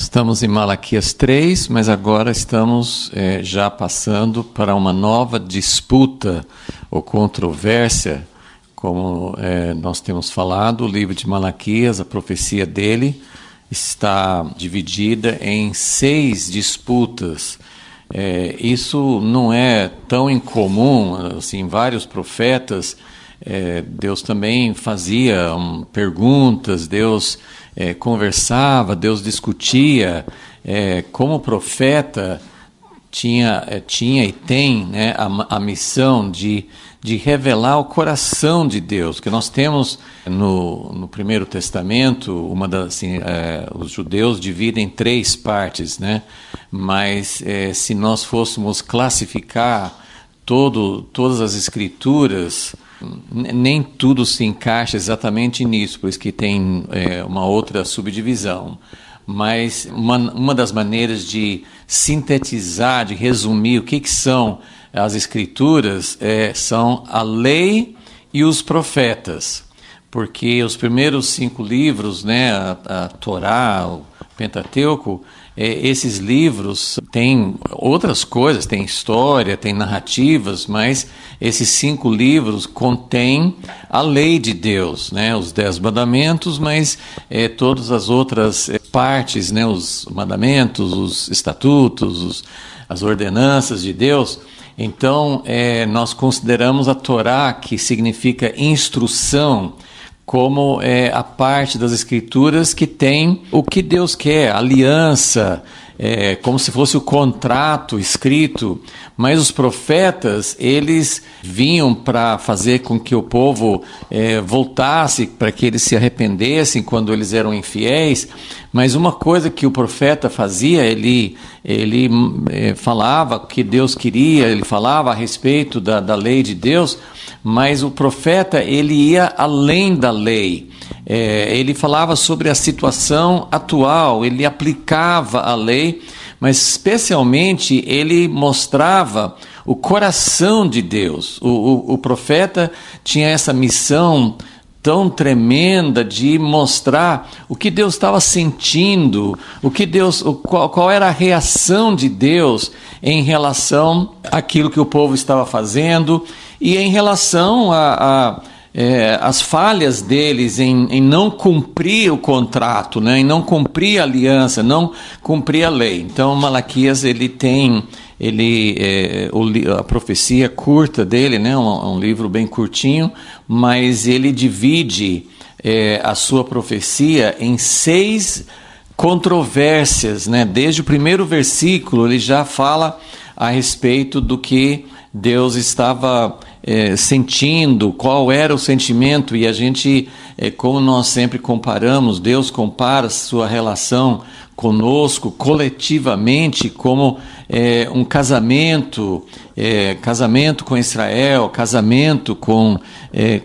Estamos em Malaquias 3, mas agora estamos já passando para uma nova disputa ou controvérsia, como nós temos falado. O livro de Malaquias, a profecia dele, está dividida em 6 disputas. Isso não é tão incomum, assim, vários profetas, Deus também fazia perguntas, Deus conversava, Deus discutia. Como profeta tinha e tem, né, a missão de revelar o coração de Deus, que nós temos no Primeiro Testamento, os judeus dividem em 3 partes, né? Mas se nós fôssemos classificar todas as escrituras, nem tudo se encaixa exatamente nisso, por isso que tem uma outra subdivisão. Mas uma das maneiras de sintetizar, de resumir o que são as escrituras, são a lei e os profetas. Porque os primeiros 5 livros, né, a Torá, o Pentateuco, esses livros têm outras coisas, tem história, tem narrativas, mas esses 5 livros contêm a lei de Deus, né? Os 10 mandamentos, mas todas as outras partes, né? Os mandamentos, os estatutos, as ordenanças de Deus. Então, nós consideramos a Torá, que significa instrução, como a parte das Escrituras que tem o que Deus quer, aliança, como se fosse o contrato escrito. Mas os profetas, eles vinham para fazer com que o povo voltasse, para que eles se arrependessem quando eles eram infiéis. Mas uma coisa que o profeta fazia, ele falava o que Deus queria, ele falava a respeito da lei de Deus, mas o profeta, ele ia além da lei. Ele falava sobre a situação atual, ele aplicava a lei, mas especialmente ele mostrava o coração de Deus. O profeta tinha essa missão tão tremenda de mostrar o que Deus estava sentindo, qual era a reação de Deus em relação àquilo que o povo estava fazendo e em relação as falhas deles em não cumprir o contrato, né, em não cumprir a aliança, não cumprir a lei. Então Malaquias, ele tem a profecia curta dele, né, um livro bem curtinho, mas ele divide a sua profecia em 6 controvérsias, né? Desde o primeiro versículo ele já fala a respeito do que Deus estava sentindo, qual era o sentimento. E a gente, como nós sempre comparamos, Deus compara sua relação conosco coletivamente como um casamento, casamento com Israel, casamento com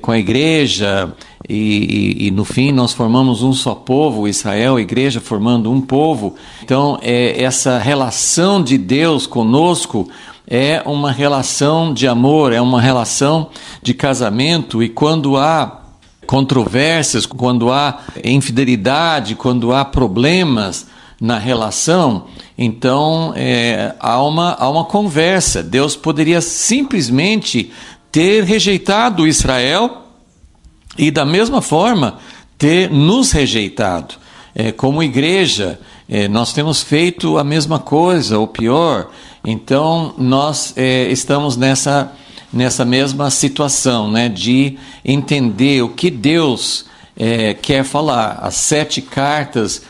a igreja, e no fim nós formamos um só povo, Israel, a igreja formando um povo. Então essa relação de Deus conosco é uma relação de amor, é uma relação de casamento. E quando há controvérsias, quando há infidelidade, quando há problemas na relação, então há uma conversa. Deus poderia simplesmente ter rejeitado Israel e da mesma forma ter nos rejeitado. Como igreja, nós temos feito a mesma coisa, ou pior. Então nós estamos nessa mesma situação, né, de entender o que Deus quer falar. As 7 cartas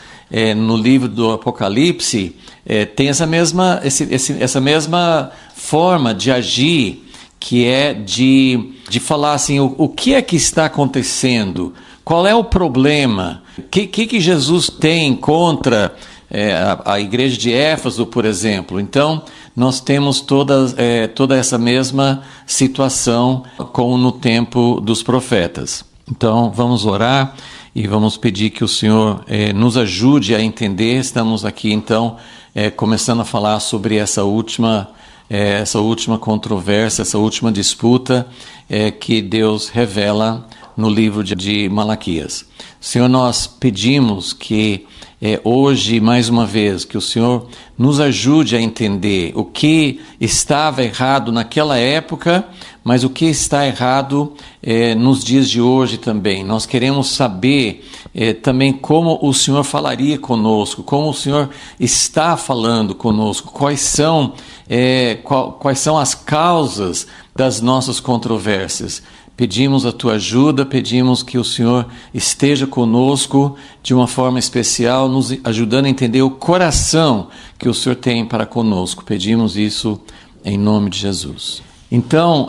no livro do Apocalipse tem essa mesma forma de agir, que é de falar assim, o que é que está acontecendo, qual é o problema, o que Jesus tem contra a igreja de Éfeso, por exemplo. Então nós temos toda essa mesma situação como no tempo dos profetas. Então vamos orar e vamos pedir que o Senhor nos ajude a entender. Estamos aqui então começando a falar sobre essa última controvérsia, essa última disputa que Deus revela no livro de Malaquias. Senhor, nós pedimos que hoje, mais uma vez, que o Senhor nos ajude a entender o que estava errado naquela época, mas o que está errado nos dias de hoje também. Nós queremos saber também como o Senhor falaria conosco, como o Senhor está falando conosco, quais são as causas das nossas controvérsias. Pedimos a tua ajuda, pedimos que o Senhor esteja conosco de uma forma especial, nos ajudando a entender o coração que o Senhor tem para conosco. Pedimos isso em nome de Jesus. Então,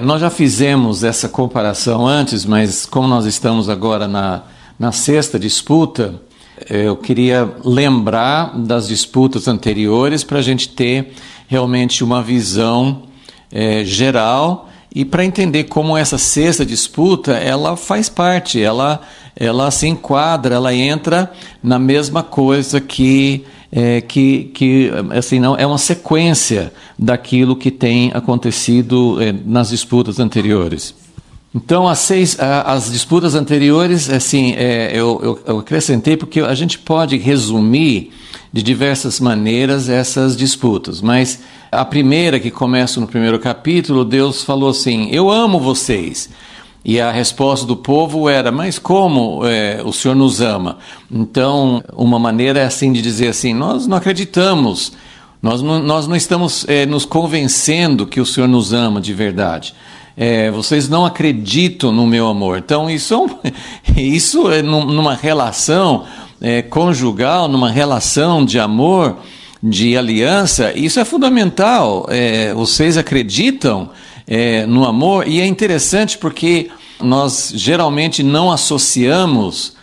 nós já fizemos essa comparação antes, mas como nós estamos agora na sexta disputa, eu queria lembrar das disputas anteriores para a gente ter realmente uma visão geral e para entender como essa sexta disputa, ela faz parte, ela se enquadra, ela entra na mesma coisa que assim, não é uma sequência daquilo que tem acontecido nas disputas anteriores. Então, as disputas anteriores, assim, eu acrescentei porque a gente pode resumir de diversas maneiras essas disputas, mas a primeira, que começa no primeiro capítulo, Deus falou assim: eu amo vocês. E a resposta do povo era: mas como o Senhor nos ama? Então, uma maneira é assim de dizer assim: nós não acreditamos, nós não estamos nos convencendo que o Senhor nos ama de verdade. Vocês não acreditam no meu amor. Então, isso é numa relação conjugal, numa relação de amor, de aliança, isso é fundamental. Vocês acreditam no amor, e é interessante porque nós geralmente não associamos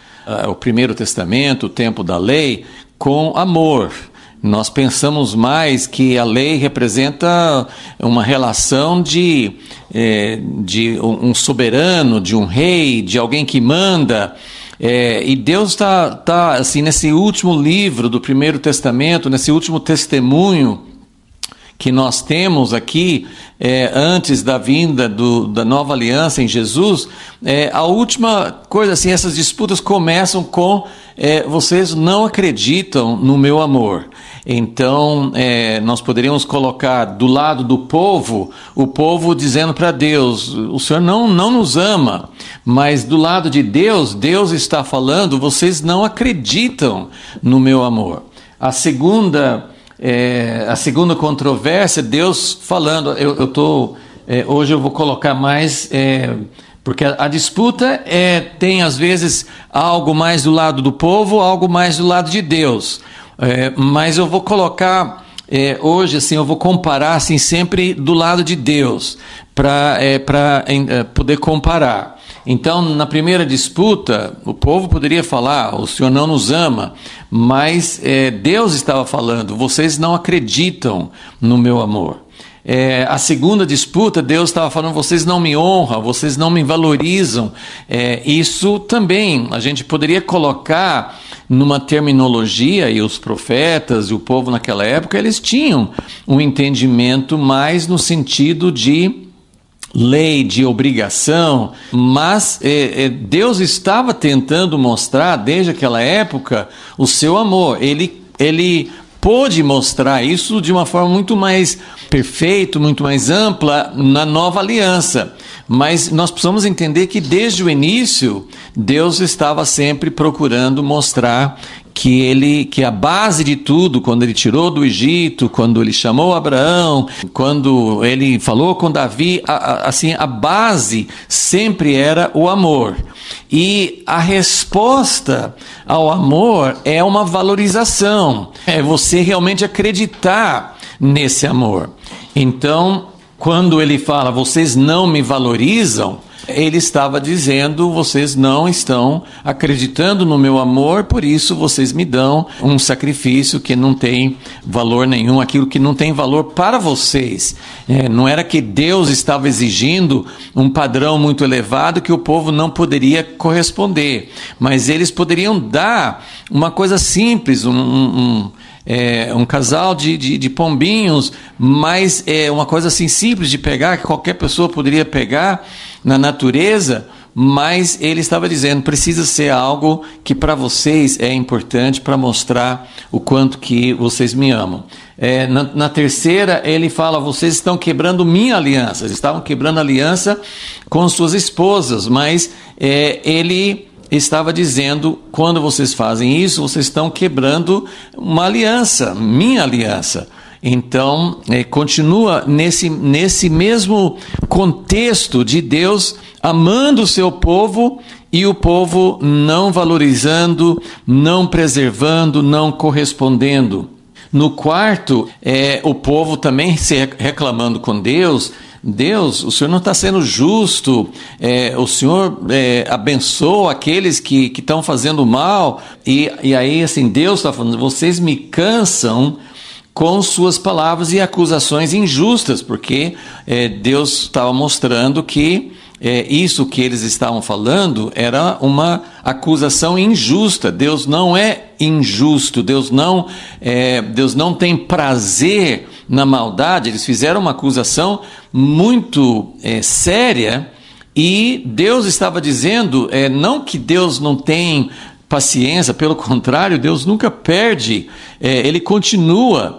o Primeiro Testamento, o tempo da lei, com amor. Nós pensamos mais que a lei representa uma relação de um soberano, de um rei, de alguém que manda. E Deus está assim, nesse último livro do Primeiro Testamento, nesse último testemunho que nós temos aqui, antes da vinda da nova aliança em Jesus, a última coisa, assim, essas disputas começam com vocês não acreditam no meu amor. Então, nós poderíamos colocar do lado do povo, o povo dizendo para Deus: o Senhor não nos ama. Mas do lado de Deus, Deus está falando: vocês não acreditam no meu amor. A segunda controvérsia, Deus falando, hoje eu vou colocar mais, porque a disputa tem às vezes algo mais do lado do povo, algo mais do lado de Deus. Mas eu vou colocar hoje, assim, eu vou comparar assim, sempre do lado de Deus, para poder comparar. Então, na primeira disputa, o povo poderia falar: o Senhor não nos ama, mas Deus estava falando: vocês não acreditam no meu amor. A segunda disputa, Deus estava falando: vocês não me honram, vocês não me valorizam. Isso também a gente poderia colocar numa terminologia, e os profetas e o povo naquela época, eles tinham um entendimento mais no sentido de lei, de obrigação, mas Deus estava tentando mostrar desde aquela época o seu amor. Ele pôde mostrar isso de uma forma muito mais perfeita, muito mais ampla na nova aliança. Mas nós precisamos entender que desde o início Deus estava sempre procurando mostrar que a base de tudo, quando ele tirou do Egito, quando ele chamou Abraão, quando ele falou com Davi, assim, a base sempre era o amor. E a resposta ao amor é uma valorização, é você realmente acreditar nesse amor. Então, quando ele fala: vocês não me valorizam, ele estava dizendo: vocês não estão acreditando no meu amor, por isso vocês me dão um sacrifício que não tem valor nenhum, aquilo que não tem valor para vocês. Não era que Deus estava exigindo um padrão muito elevado que o povo não poderia corresponder, mas eles poderiam dar uma coisa simples, um casal de pombinhos, mas uma coisa assim simples de pegar, que qualquer pessoa poderia pegar na natureza, mas ele estava dizendo, precisa ser algo que para vocês é importante para mostrar o quanto que vocês me amam. Na terceira, ele fala, vocês estão quebrando minha aliança. Eles estavam quebrando aliança com suas esposas, mas ele estava dizendo, quando vocês fazem isso, vocês estão quebrando uma aliança, minha aliança. Então, continua nesse mesmo contexto de Deus amando o seu povo e o povo não valorizando, não preservando, não correspondendo. No quarto, o povo também se reclamando com Deus. Deus, o Senhor não está sendo justo, o Senhor abençoa aqueles que estão fazendo mal. E aí, assim, Deus está falando, vocês me cansam com suas palavras e acusações injustas, porque Deus estava mostrando que isso que eles estavam falando era uma acusação injusta. Deus não é injusto, Deus não tem prazer na maldade. Eles fizeram uma acusação muito séria, e Deus estava dizendo, não que Deus não tem paciência, pelo contrário, Deus nunca perde, Ele continua.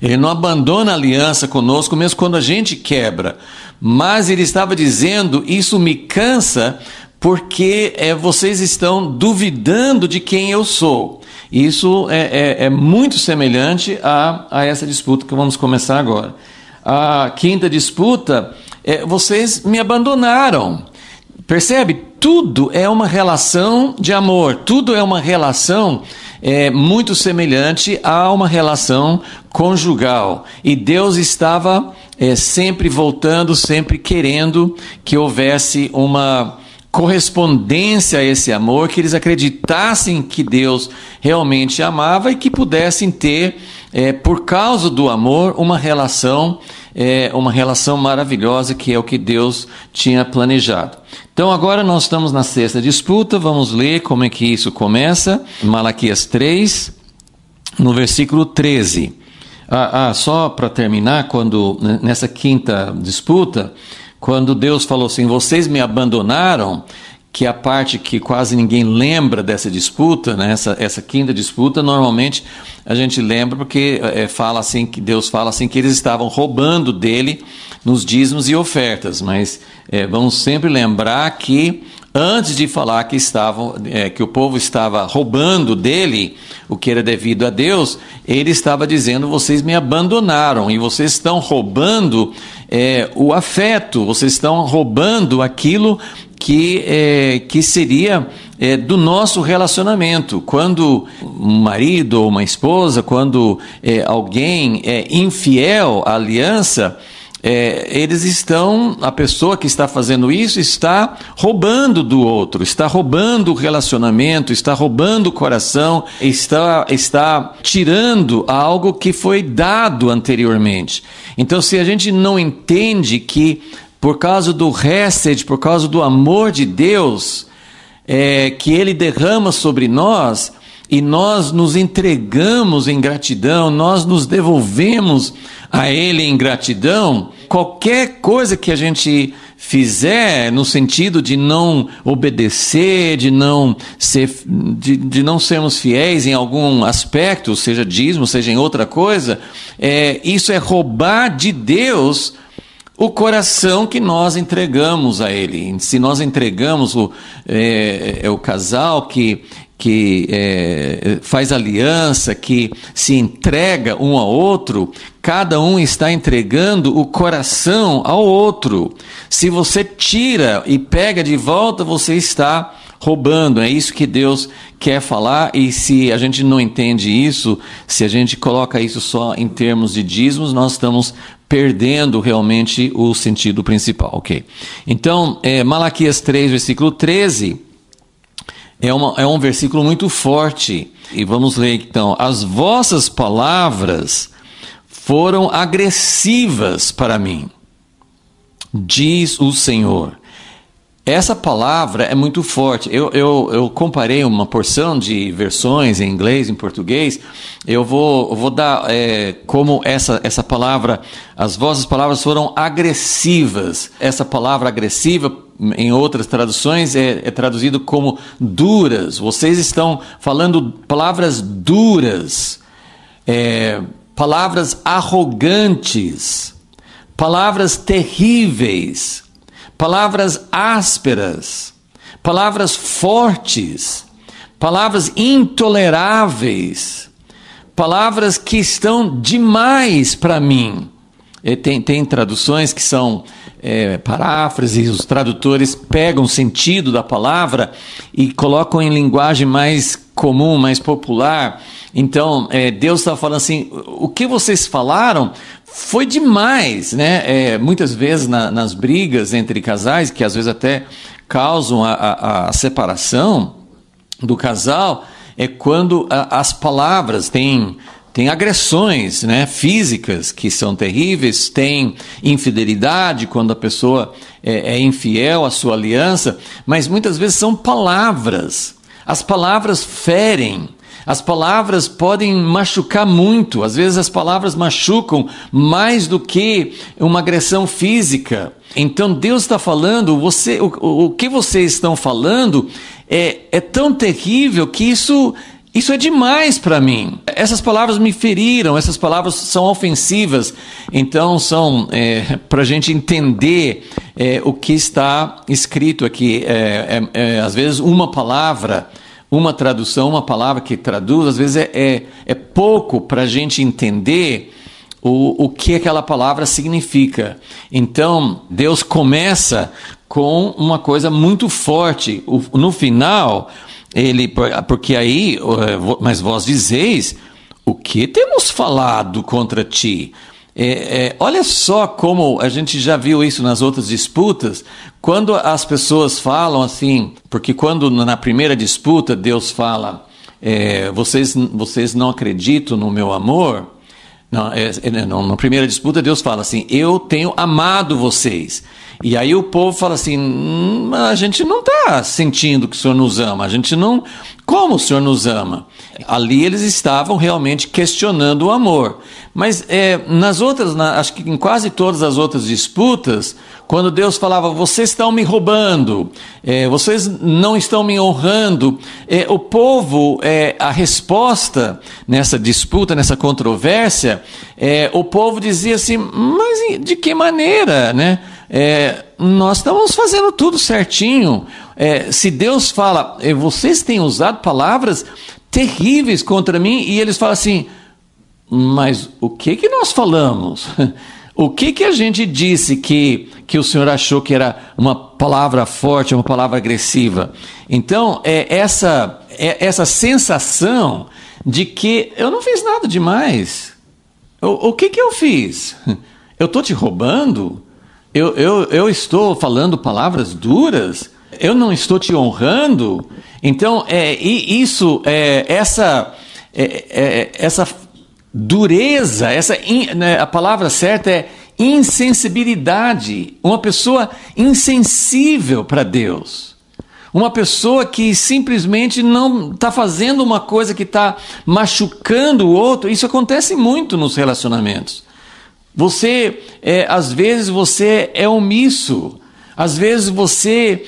Ele não abandona a aliança conosco, mesmo quando a gente quebra. Mas ele estava dizendo, isso me cansa, porque vocês estão duvidando de quem eu sou. Isso é muito semelhante a essa disputa que vamos começar agora. A quinta disputa, vocês me abandonaram. Percebe? Tudo é uma relação de amor, tudo é uma relação muito semelhante a uma relação conjugal. E Deus estava sempre voltando, sempre querendo que houvesse uma correspondência a esse amor, que eles acreditassem que Deus realmente amava e que pudessem ter, por causa do amor, uma relação maravilhosa, que é o que Deus tinha planejado. Então agora nós estamos na sexta disputa, vamos ler como é que isso começa. Malaquias 3, no versículo 13. Só para terminar, nessa quinta disputa, quando Deus falou assim, vocês me abandonaram, que é a parte que quase ninguém lembra dessa disputa, né? Essa quinta disputa, normalmente a gente lembra porque fala assim, que Deus fala assim, que eles estavam roubando dele nos dízimos e ofertas, mas vamos sempre lembrar que antes de falar que o povo estava roubando dele o que era devido a Deus, ele estava dizendo, vocês me abandonaram e vocês estão roubando o afeto, vocês estão roubando aquilo que seria do nosso relacionamento. Quando um marido ou uma esposa, quando alguém é infiel à aliança, a pessoa que está fazendo isso está roubando do outro, está roubando o relacionamento, está roubando o coração, está tirando algo que foi dado anteriormente. Então, se a gente não entende que por causa do Hesed, por causa do amor de Deus, que Ele derrama sobre nós, e nós nos entregamos em gratidão, nós nos devolvemos a Ele em gratidão, qualquer coisa que a gente fizer no sentido de não obedecer, de não sermos fiéis em algum aspecto, seja dízimo, seja em outra coisa, isso é roubar de Deus o coração que nós entregamos a Ele. Se nós entregamos o casal que faz aliança, que se entrega um ao outro, cada um está entregando o coração ao outro. Se você tira e pega de volta, você está roubando. É isso que Deus quer falar, e se a gente não entende isso, se a gente coloca isso só em termos de dízimos, nós estamos perdendo realmente o sentido principal. Ok? Então, Malaquias 3, versículo 13, é um versículo muito forte. E vamos ler então. As vossas palavras foram agressivas para mim, diz o Senhor. Essa palavra é muito forte. Eu comparei uma porção de versões em inglês, em português. Eu vou dar como essa palavra, as vossas palavras foram agressivas. Essa palavra agressiva em outras traduções é traduzido como duras. Vocês estão falando palavras duras, palavras arrogantes, palavras terríveis, palavras ásperas, palavras fortes, palavras intoleráveis, palavras que estão demais para mim. Tem traduções que são paráfrases, os tradutores pegam o sentido da palavra e colocam em linguagem mais comum, mais popular. Então, Deus está falando assim, o que vocês falaram foi demais, né? Muitas vezes nas brigas entre casais, que às vezes até causam a separação do casal, é quando as palavras têm agressões, né, físicas que são terríveis, tem infidelidade quando a pessoa é infiel à sua aliança, mas muitas vezes são palavras. As palavras ferem, as palavras podem machucar muito, às vezes as palavras machucam mais do que uma agressão física. Então Deus está falando, o que vocês estão falando é tão terrível que isso é demais para mim. Essas palavras me feriram, essas palavras são ofensivas. Então, são para a gente entender o que está escrito aqui. Às vezes, uma palavra, uma tradução, uma palavra que traduz, às vezes é pouco para a gente entender o que aquela palavra significa. Então, Deus começa com uma coisa muito forte. No final, porque aí, mas vós dizeis, o que temos falado contra ti? Olha só como a gente já viu isso nas outras disputas, quando as pessoas falam assim, porque quando na primeira disputa Deus fala, vocês não acreditam no meu amor, na primeira disputa Deus fala assim, eu tenho amado vocês. E aí o povo fala assim, a gente não está sentindo que o Senhor nos ama, a gente não... Como o Senhor nos ama? Ali eles estavam realmente questionando o amor. Mas nas outras, acho que em quase todas as outras disputas, quando Deus falava, vocês estão me roubando, vocês não estão me honrando, o povo, a resposta nessa disputa, nessa controvérsia, o povo dizia assim, mas de que maneira, né? Nós estamos fazendo tudo certinho. Se Deus fala, vocês têm usado palavras terríveis contra mim, e eles falam assim, mas o que nós falamos? O que a gente disse que o Senhor achou que era uma palavra forte, uma palavra agressiva? Então, essa sensação de que eu não fiz nada demais. O que eu fiz? Eu estou te roubando? Eu estou falando palavras duras? Eu não estou te honrando? Então, essa dureza, a palavra certa é insensibilidade. Uma pessoa insensível para Deus. Uma pessoa que simplesmente não está fazendo uma coisa que está machucando o outro. Isso acontece muito nos relacionamentos. Às vezes você é omisso, às vezes você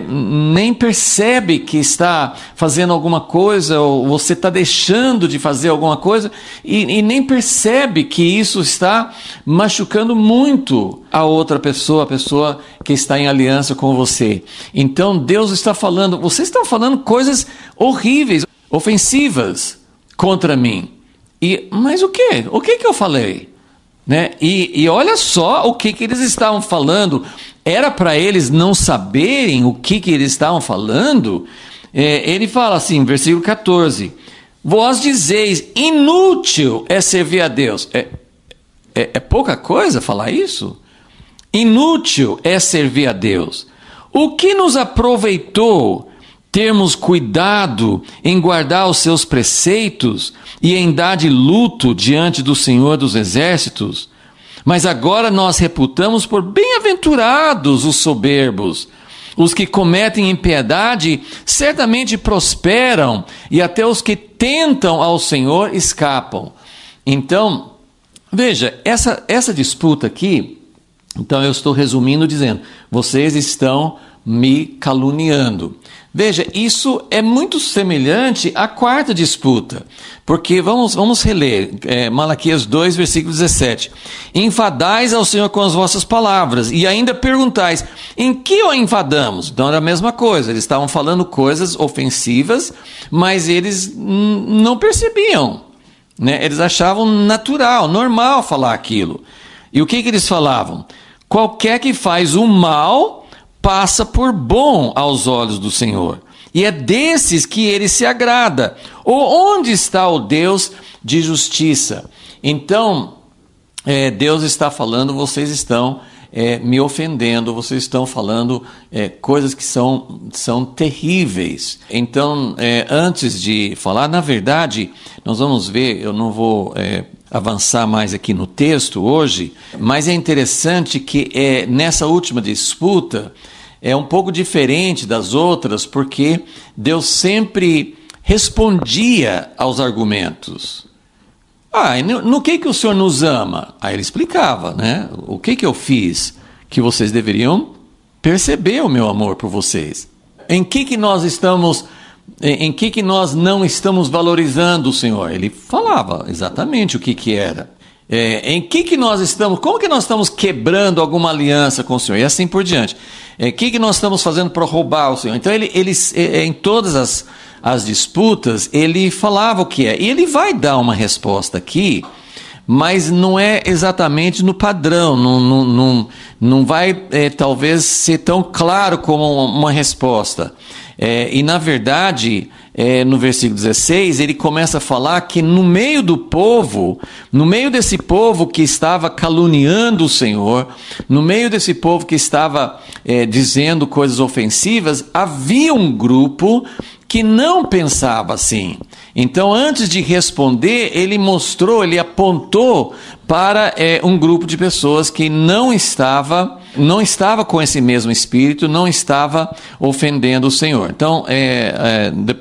nem percebe que está fazendo alguma coisa, ou você está deixando de fazer alguma coisa e nem percebe que isso está machucando muito a outra pessoa, a pessoa que está em aliança com você. Então Deus está falando, vocês estão falando coisas horríveis, ofensivas contra mim. Mas o quê? O que eu falei? Né? E olha só o que eles estavam falando. Era para eles não saberem o que eles estavam falando? Ele fala assim, versículo 14: vós dizeis, inútil é servir a Deus. É pouca coisa falar isso? Inútil é servir a Deus. O que nos aproveitou termos cuidado em guardar os seus preceitos e em dar de luto diante do Senhor dos Exércitos? Mas agora nós reputamos por bem-aventurados os soberbos. Os que cometem impiedade certamente prosperam, e até os que tentam ao Senhor escapam. Então, veja, essa disputa aqui Então eu estou resumindo dizendo, vocês estão me caluniando. Veja, isso é muito semelhante à quarta disputa, porque vamos reler, Malaquias 2, versículo 17. Enfadais ao Senhor com as vossas palavras, e ainda perguntais, em que o enfadamos? Então era a mesma coisa, eles estavam falando coisas ofensivas, mas eles não percebiam, né? Eles achavam natural, normal falar aquilo. E o que eles falavam? Qualquer que faz o mal passa por bom aos olhos do Senhor, e é desses que ele se agrada. Ou onde está o Deus de justiça? Então, Deus está falando, vocês estão me ofendendo, vocês estão falando coisas que são terríveis. Então, antes de falar, na verdade, nós vamos ver, eu não vou avançar mais aqui no texto hoje, mas é interessante que nessa última disputa é um pouco diferente das outras, porque Deus sempre respondia aos argumentos. No que o Senhor nos ama? Aí ele explicava, né? O que eu fiz que vocês deveriam perceber o meu amor por vocês? Em que nós não estamos valorizando o Senhor? Ele falava exatamente o que era. Em que nós estamos, como que nós estamos quebrando alguma aliança com o Senhor? E assim por diante. O que nós estamos fazendo para roubar o Senhor? Então em todas as disputas, ele falava o que é. E ele vai dar uma resposta aqui, mas não é exatamente no padrão, não vai talvez ser tão claro como uma resposta. E na verdade, no versículo 16, ele começa a falar que no meio desse povo que estava caluniando o Senhor, no meio desse povo que estava dizendo coisas ofensivas, havia um grupo que não pensava assim. Então, antes de responder, ele apontou para um grupo de pessoas que não estava com esse mesmo espírito, não estava ofendendo o Senhor. Então,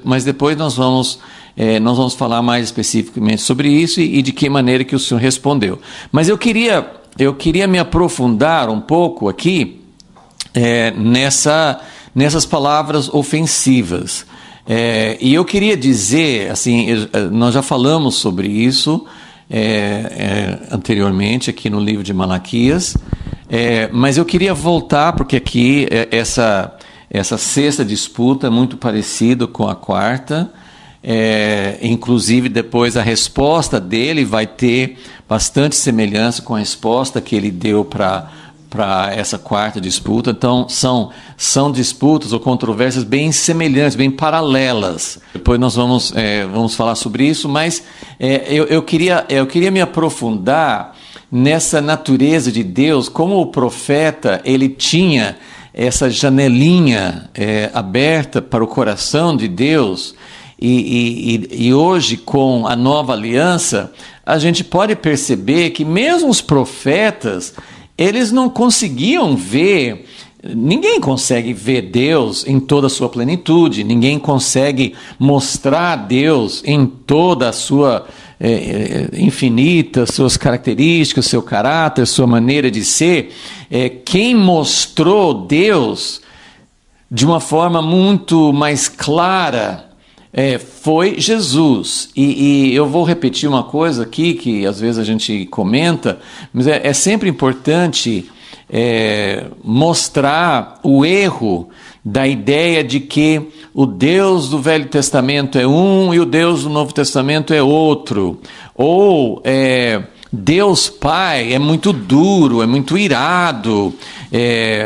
mas depois nós vamos falar mais especificamente sobre isso e de que maneira que o Senhor respondeu. Mas eu queria me aprofundar um pouco aqui nessas palavras ofensivas. E eu queria dizer, assim, nós já falamos sobre isso anteriormente aqui no livro de Malaquias, mas eu queria voltar, porque aqui essa sexta disputa é muito parecida com a quarta, inclusive depois a resposta dele vai ter bastante semelhança com a resposta que ele deu para essa quarta disputa. Então são disputas ou controvérsias bem semelhantes, bem paralelas. Depois nós vamos falar sobre isso, mas eu queria me aprofundar nessa natureza de Deus, como o profeta ele tinha essa janelinha aberta para o coração de Deus, e hoje com a nova aliança a gente pode perceber que mesmo os profetas eles não conseguiam ver, ninguém consegue ver Deus em toda a sua plenitude, ninguém consegue mostrar Deus em toda a sua infinita, suas características, seu caráter, sua maneira de ser. Quem mostrou Deus de uma forma muito mais clara foi Jesus. E eu vou repetir uma coisa aqui que às vezes a gente comenta, mas é sempre importante mostrar o erro da ideia de que o Deus do Velho Testamento é um e o Deus do Novo Testamento é outro. Ou Deus Pai é muito duro, é muito irado,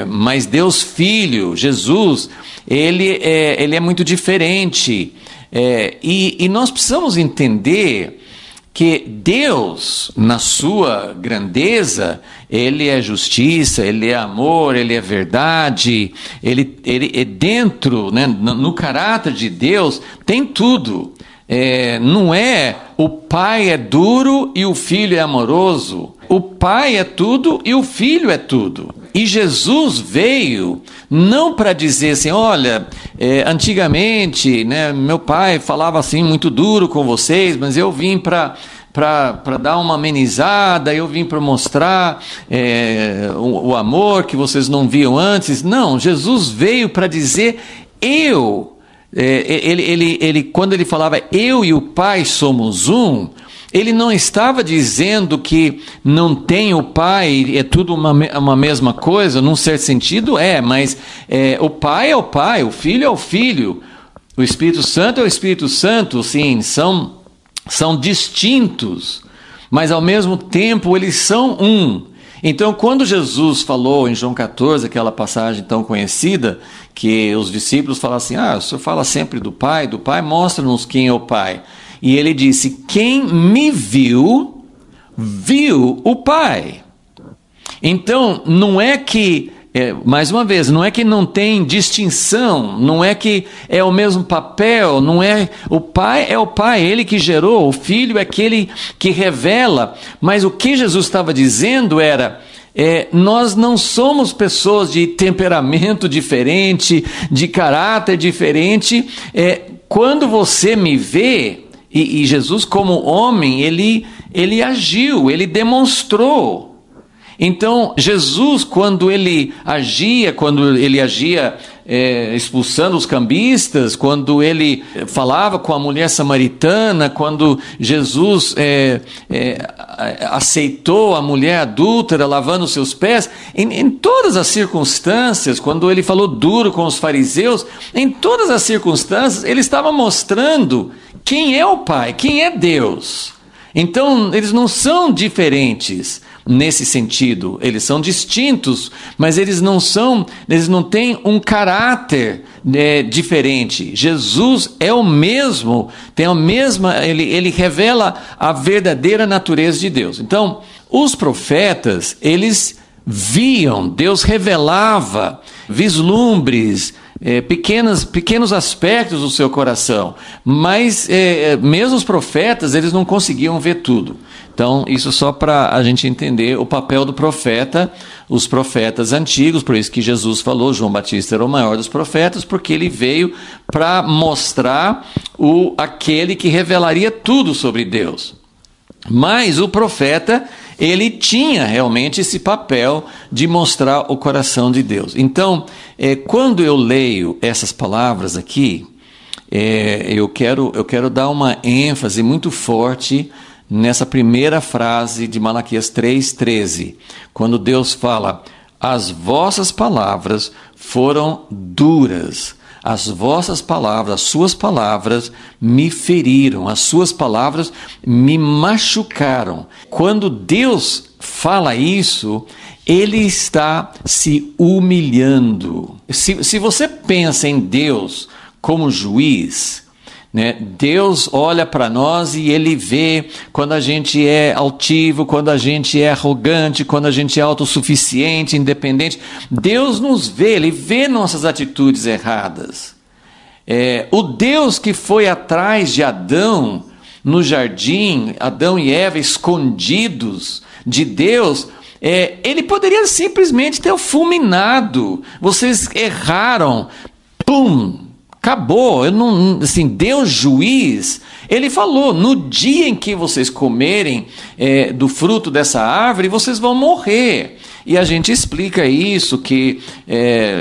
mas Deus Filho, Jesus, ele é muito diferente. E nós precisamos entender que Deus, na sua grandeza, Ele é justiça, Ele é amor, Ele é verdade, Ele é dentro, né, no caráter de Deus, tem tudo. Não é o Pai é duro e o Filho é amoroso. O Pai é tudo e o Filho é tudo. E Jesus veio não para dizer assim, olha, antigamente, né, meu pai falava assim muito duro com vocês, mas eu vim para para dar uma amenizada, eu vim para mostrar o amor que vocês não viam antes. Não, Jesus veio para dizer eu. Quando ele falava eu e o Pai somos um, ele não estava dizendo que não tem o Pai, é tudo uma mesma coisa, num certo sentido mas o Pai é o Pai, o Filho é o Filho, o Espírito Santo é o Espírito Santo, sim, são distintos, mas ao mesmo tempo eles são um. Então, quando Jesus falou em João 14, aquela passagem tão conhecida, que os discípulos falam assim, o senhor fala sempre do Pai, mostra-nos quem é o Pai. E ele disse, quem me viu, viu o Pai. Então, não é que, mais uma vez, não é que não tem distinção, não é que é o mesmo papel, não é, o Pai é o Pai, ele que gerou, o Filho é aquele que revela, mas o que Jesus estava dizendo era, nós não somos pessoas de temperamento diferente, de caráter diferente, quando você me vê, e Jesus como homem, ele agiu, ele demonstrou. Então, Jesus, quando ele agia expulsando os cambistas, quando ele falava com a mulher samaritana, quando Jesus aceitou a mulher adúltera lavando os seus pés, em todas as circunstâncias, quando ele falou duro com os fariseus, em todas as circunstâncias, ele estava mostrando quem é o Pai, quem é Deus. Então, eles não são diferentes nesse sentido, eles são distintos, mas eles não têm um caráter diferente. Jesus é o mesmo, tem a mesma, ele revela a verdadeira natureza de Deus. Então, os profetas, eles viam, Deus revelava vislumbres, pequenos aspectos do seu coração, mas mesmo os profetas, eles não conseguiam ver tudo. Então, isso só para a gente entender o papel do profeta, os profetas antigos, por isso que Jesus falou, João Batista era o maior dos profetas, porque ele veio para mostrar aquele que revelaria tudo sobre Deus. Mas o profeta, ele tinha realmente esse papel de mostrar o coração de Deus. Então, quando eu leio essas palavras aqui, eu quero dar uma ênfase muito forte nessa primeira frase de Malaquias 3,13, quando Deus fala, as vossas palavras foram duras, as vossas palavras, as suas palavras me feriram, as suas palavras me machucaram. Quando Deus fala isso, ele está se humilhando. Se você pensa em Deus como juiz, Deus olha para nós e ele vê quando a gente é altivo, quando a gente é arrogante, quando a gente é autossuficiente, independente. Deus nos vê, ele vê nossas atitudes erradas. O Deus que foi atrás de Adão no jardim, Adão e Eva escondidos de Deus, ele poderia simplesmente ter fulminado. Vocês erraram, pum! Acabou, Deus juiz, ele falou, no dia em que vocês comerem do fruto dessa árvore, vocês vão morrer. E a gente explica isso, que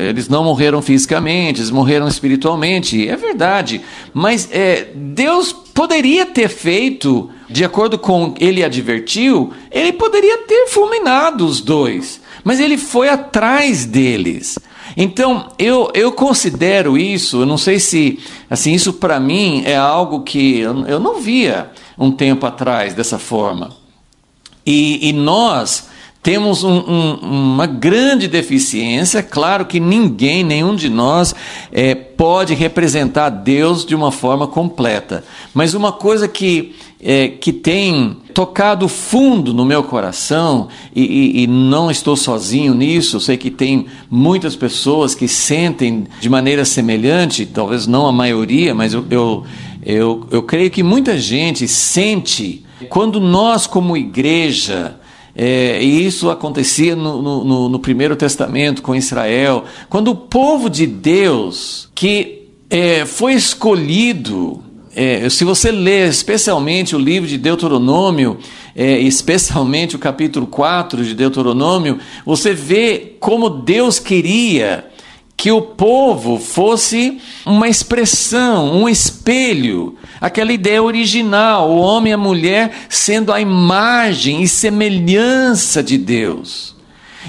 eles não morreram fisicamente, eles morreram espiritualmente, é verdade. Mas Deus poderia ter feito, de acordo com ele advertiu, ele poderia ter fulminado os dois, mas ele foi atrás deles. Então, eu considero isso, eu não sei se, assim, isso para mim é algo que eu não via um tempo atrás dessa forma. E nós temos uma grande deficiência, claro que nenhum de nós pode representar Deus de uma forma completa, mas uma coisa que tem tocado fundo no meu coração, e não estou sozinho nisso, eu sei que tem muitas pessoas que sentem de maneira semelhante, talvez não a maioria, mas eu creio que muita gente sente, quando nós como igreja, e isso acontecia no Primeiro Testamento com Israel, quando o povo de Deus que foi escolhido, se você ler especialmente o livro de Deuteronômio, especialmente o capítulo 4 de Deuteronômio, você vê como Deus queria que o povo fosse uma expressão, um espelho, aquela ideia original, o homem e a mulher sendo a imagem e semelhança de Deus.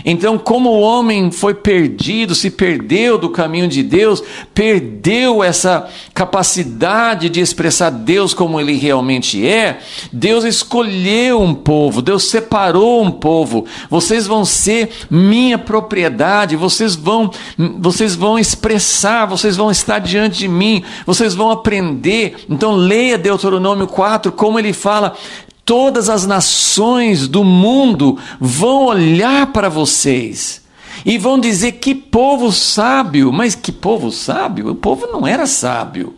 Então, como o homem foi perdido, se perdeu do caminho de Deus, perdeu essa capacidade de expressar Deus como Ele realmente é, Deus escolheu um povo, Deus separou um povo. Vocês vão ser minha propriedade, vocês vão expressar, vocês vão estar diante de mim, vocês vão aprender. Então, leia Deuteronômio 4, como ele fala: todas as nações do mundo vão olhar para vocês e vão dizer: que povo sábio. Mas que povo sábio? O povo não era sábio.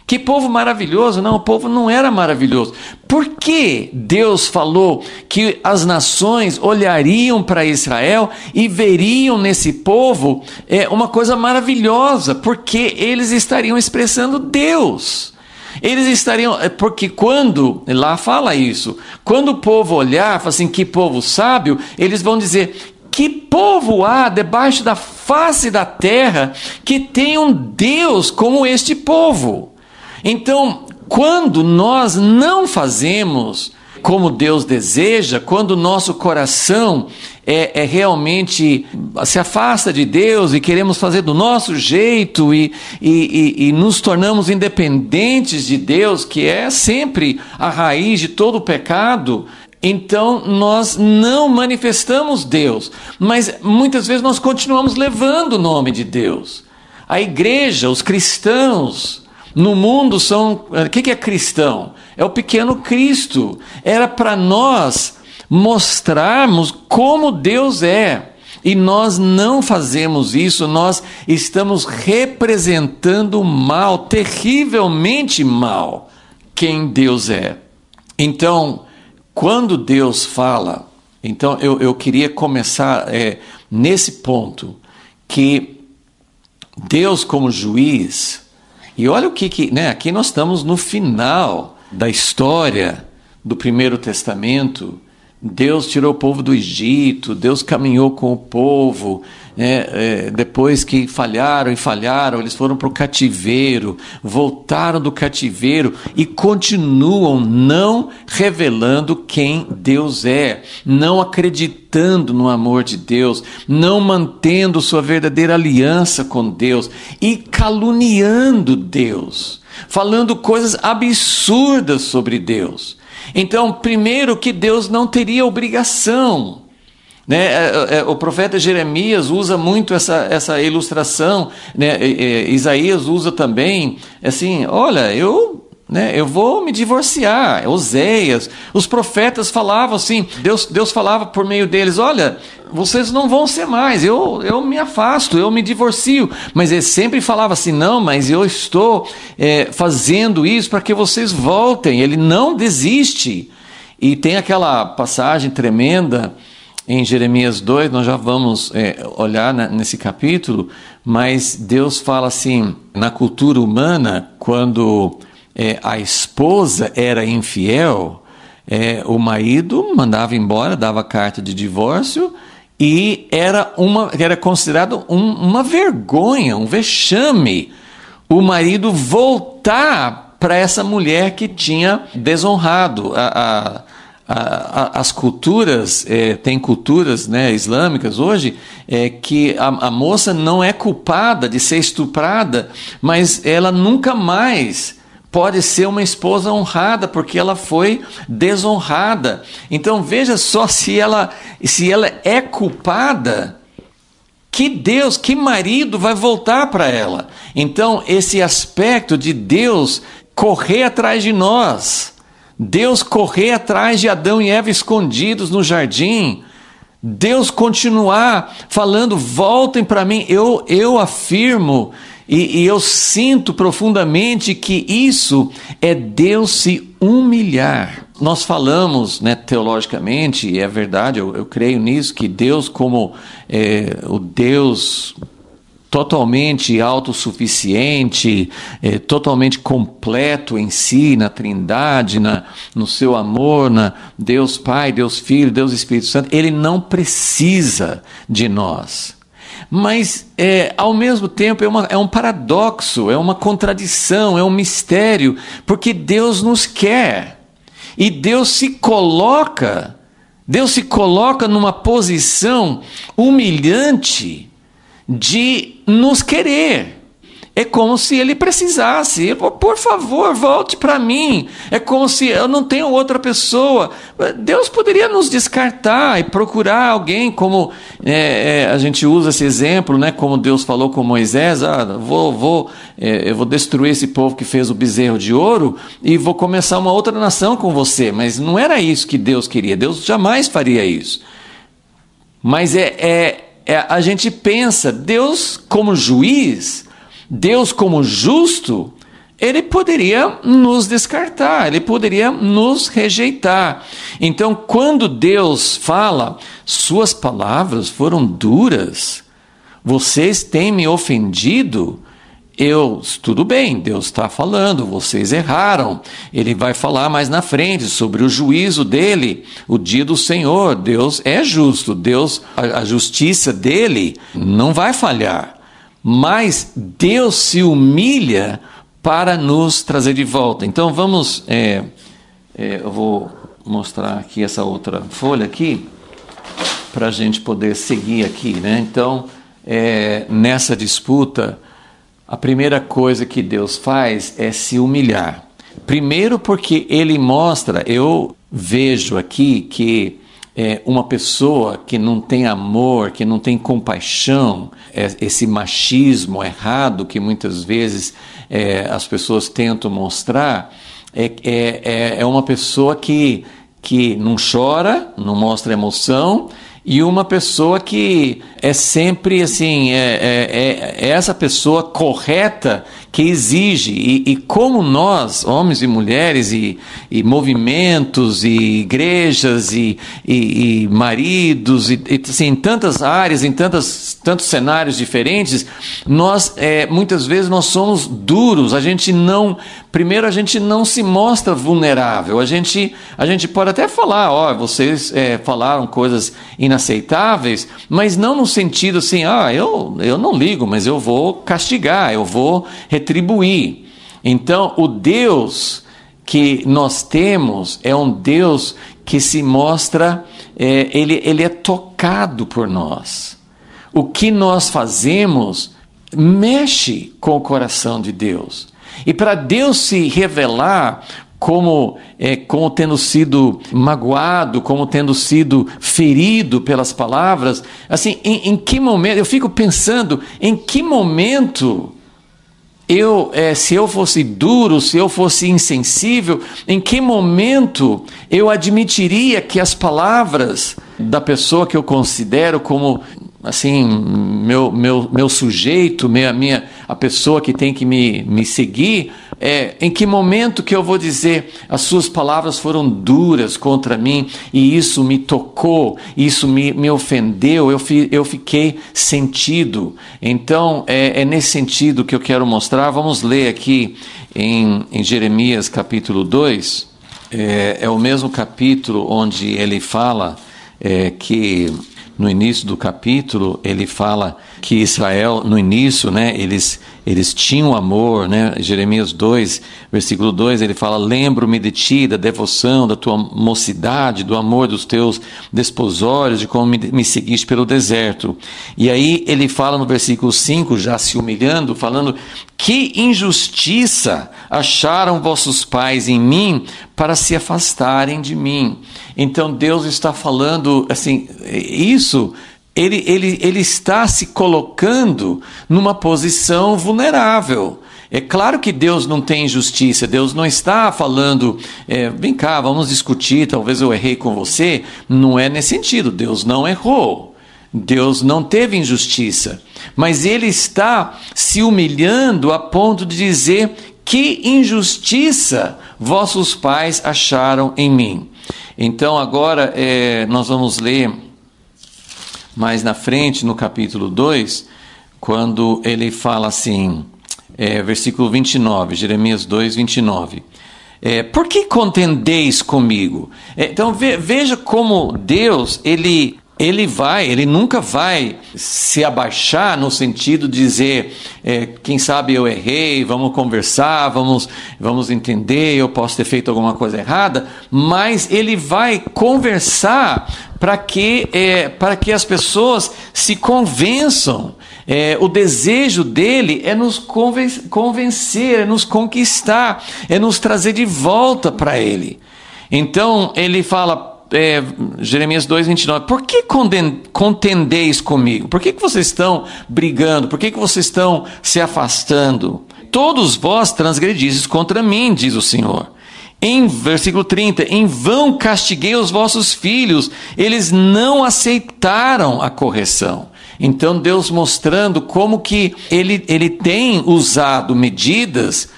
Que povo maravilhoso. Não, o povo não era maravilhoso. Por que Deus falou que as nações olhariam para Israel e veriam nesse povo uma coisa maravilhosa? Porque eles estariam expressando Deus. Eles estariam, porque quando, lá fala isso, quando o povo olhar, fala assim: que povo sábio, eles vão dizer: que povo há debaixo da face da terra que tem um Deus como este povo? Então, quando nós não fazemos como Deus deseja, quando o nosso coração realmente se afasta de Deus e queremos fazer do nosso jeito e nos tornamos independentes de Deus, que é sempre a raiz de todo o pecado, então nós não manifestamos Deus, mas muitas vezes nós continuamos levando o nome de Deus. A igreja, os cristãos no mundo são... O que é cristão? É o pequeno Cristo. Era para nós mostrarmos como Deus é. E nós não fazemos isso, nós estamos representando o mal, terrivelmente mal, quem Deus é. Então, quando Deus fala... Então, eu queria começar nesse ponto, que Deus como juiz... E olha o que né, aqui nós estamos no final da história do Primeiro Testamento. Deus tirou o povo do Egito, Deus caminhou com o povo, depois que falharam, eles foram para o cativeiro, voltaram do cativeiro e continuam não revelando quem Deus é, não acreditando no amor de Deus, não mantendo sua verdadeira aliança com Deus e caluniando Deus, falando coisas absurdas sobre Deus. Então, primeiro, que Deus não teria obrigação, né? O profeta Jeremias usa muito essa ilustração, né? Isaías usa também, assim: olha, eu vou me divorciar. Oséias, os profetas falavam assim, Deus falava por meio deles: olha, vocês não vão ser mais, eu me afasto, eu me divorcio. Mas ele sempre falava assim: não, mas eu estou fazendo isso para que vocês voltem. Ele não desiste. E tem aquela passagem tremenda em Jeremias 2, nós já vamos olhar nesse capítulo, mas Deus fala assim: na cultura humana, quando a esposa era infiel, o marido mandava embora, dava carta de divórcio, e era considerado uma vergonha, um vexame, o marido voltar para essa mulher que tinha desonrado. As culturas, tem culturas, né, islâmicas hoje, que a moça não é culpada de ser estuprada, mas ela nunca mais pode ser uma esposa honrada, porque ela foi desonrada. Então veja só, se ela é culpada, que marido vai voltar para ela? Então esse aspecto de Deus correr atrás de nós, Deus correr atrás de Adão e Eva escondidos no jardim, Deus continuar falando: voltem para mim. Eu afirmo e eu sinto profundamente que isso é Deus se humilhar. Nós falamos, né, teologicamente, e é verdade, eu creio nisso, que Deus como o Deus totalmente autossuficiente, totalmente completo em si, na Trindade, no seu amor, na Deus Pai, Deus Filho, Deus Espírito Santo. Ele não precisa de nós. Mas, ao mesmo tempo, é um paradoxo, é uma contradição, é um mistério, porque Deus nos quer. E Deus se coloca numa posição humilhante de nos querer. É como se ele precisasse. Por favor, volte para mim. É como se eu não tenho outra pessoa. Deus poderia nos descartar e procurar alguém, como a gente usa esse exemplo, né? Como Deus falou com Moisés: eu vou destruir esse povo que fez o bezerro de ouro e vou começar uma outra nação com você. Mas não era isso que Deus queria. Deus jamais faria isso. Mas a gente pensa, Deus como juiz, Deus como justo, ele poderia nos descartar, ele poderia nos rejeitar. Então, quando Deus fala, suas palavras foram duras, vocês têm me ofendido, tudo bem, Deus está falando, vocês erraram. Ele vai falar mais na frente sobre o juízo dele, o dia do Senhor. Deus é justo, a justiça dele não vai falhar. Mas Deus se humilha para nos trazer de volta. Então vamos, eu vou mostrar aqui essa outra folha aqui, para a gente poder seguir aqui, né? Então, nessa disputa, a primeira coisa que Deus faz é se humilhar. Primeiro porque Ele mostra, eu vejo aqui que uma pessoa que não tem amor, que não tem compaixão, esse machismo errado que muitas vezes as pessoas tentam mostrar, é uma pessoa que não chora, não mostra emoção, e uma pessoa que é sempre assim, essa pessoa correta que exige, e como nós, homens e mulheres, e movimentos, e igrejas, e maridos, e assim, em tantas áreas, em tantos cenários diferentes, nós, muitas vezes, nós somos duros, primeiro a gente não se mostra vulnerável, a gente pode até falar, vocês falaram coisas inaceitáveis, mas não no sentido assim, eu não ligo, mas eu vou castigar, eu vou retribuir. Então, o Deus que nós temos é um Deus que se mostra, ele é tocado por nós. O que nós fazemos mexe com o coração de Deus. E para Deus se revelar como tendo sido magoado, como tendo sido ferido pelas palavras, assim, em que momento, eu fico pensando, em que momento se eu fosse duro, se eu fosse insensível, em que momento eu admitiria que as palavras da pessoa que eu considero como assim, meu sujeito, a pessoa que tem que me seguir, em que momento que eu vou dizer, as suas palavras foram duras contra mim, e isso me tocou, isso me ofendeu, eu fiquei sentido. Então, é nesse sentido que eu quero mostrar. Vamos ler aqui em Jeremias capítulo 2, é o mesmo capítulo onde ele fala que... No início do capítulo, ele fala que Israel, no início, né, eles tinham amor, né? Jeremias 2, versículo 2, ele fala: lembro-me de ti, da devoção, da tua mocidade, do amor dos teus desposórios, de como me seguiste pelo deserto. E aí ele fala no versículo 5, já se humilhando, falando: que injustiça acharam vossos pais em mim para se afastarem de mim. Então Deus está falando assim, isso, ele está se colocando numa posição vulnerável. É claro que Deus não tem injustiça, Deus não está falando, vem cá, vamos discutir, talvez eu errei com você. Não é nesse sentido, Deus não errou. Deus não teve injustiça, mas Ele está se humilhando a ponto de dizer: que injustiça vossos pais acharam em mim. Então agora nós vamos ler mais na frente, no capítulo 2, quando ele fala assim, versículo 29, Jeremias 2, 29. Por que contendeis comigo? Então veja como Deus, ele nunca vai se abaixar no sentido de dizer, quem sabe eu errei, vamos conversar, vamos entender, eu posso ter feito alguma coisa errada, mas ele vai conversar para que as pessoas se convençam. O desejo dele é nos convencer, é nos conquistar, é nos trazer de volta para ele. Então ele fala, Jeremias 2, 29, por que contendeis comigo? Por que vocês estão brigando? Por que vocês estão se afastando? Todos vós transgredistes contra mim, diz o Senhor. Em versículo 30, em vão castiguei os vossos filhos, eles não aceitaram a correção. Então Deus mostrando como que ele tem usado medidas,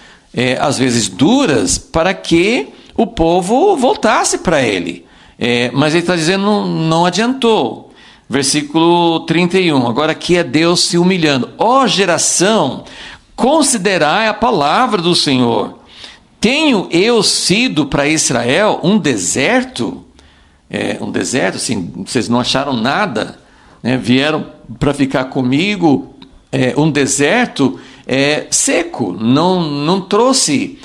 às vezes duras, para que o povo voltasse para ele. Mas ele está dizendo, não adiantou. Versículo 31, agora aqui é Deus se humilhando. Ó geração, considerai a palavra do Senhor. Tenho eu sido para Israel um deserto? Um deserto, assim, vocês não acharam nada, né? Vieram para ficar comigo, um deserto seco, não trouxe,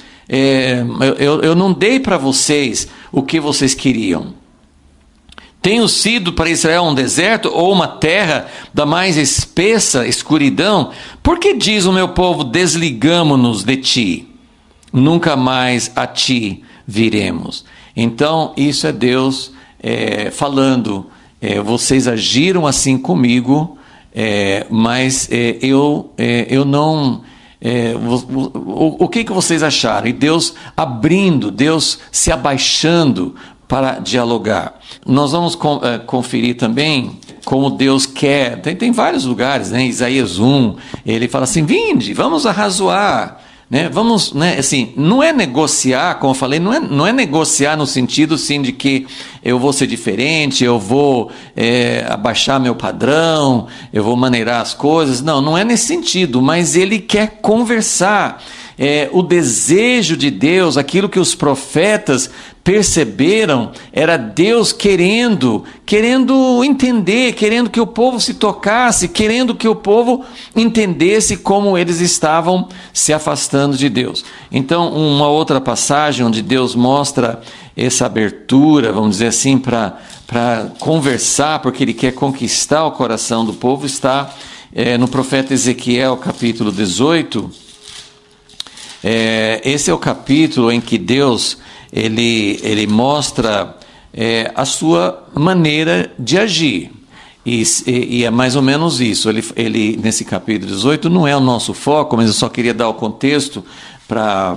eu não dei para vocês o que vocês queriam. Tenho sido para Israel um deserto ou uma terra da mais espessa escuridão? Por que diz o meu povo, desligamo-nos de ti? Nunca mais a ti viremos. Então, isso é Deus falando, vocês agiram assim comigo, mas eu não... o que vocês acharam? E Deus abrindo, Deus se abaixando para dialogar. Nós vamos conferir também como Deus quer. Tem vários lugares, né? Isaías 1, ele fala assim, vinde, vamos arrazoar. Né? Vamos, né, assim, não é negociar, como eu falei, não é negociar no sentido assim, de que eu vou ser diferente, eu vou abaixar meu padrão, eu vou maneirar as coisas. Não é nesse sentido, mas ele quer conversar. O desejo de Deus, aquilo que os profetas perceberam, era Deus querendo entender, querendo que o povo se tocasse, querendo que o povo entendesse como eles estavam se afastando de Deus. Então, uma outra passagem onde Deus mostra essa abertura, vamos dizer assim, para conversar, porque Ele quer conquistar o coração do povo, está no profeta Ezequiel, capítulo 18. Esse é o capítulo em que Deus ele mostra a sua maneira de agir. E é mais ou menos isso. Ele, nesse capítulo 18, não é o nosso foco, mas eu só queria dar o contexto para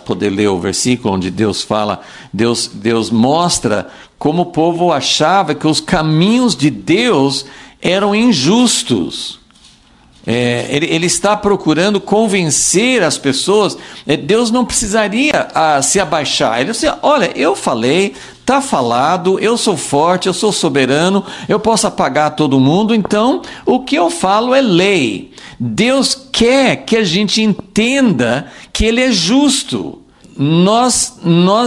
poder ler o versículo onde Deus fala, Deus mostra como o povo achava que os caminhos de Deus eram injustos. Ele está procurando convencer as pessoas. Deus não precisaria se abaixar. Ele disse, olha, eu falei, está falado, eu sou forte, eu sou soberano, eu posso apagar todo mundo, então o que eu falo é lei. Deus quer que a gente entenda que Ele é justo. Nós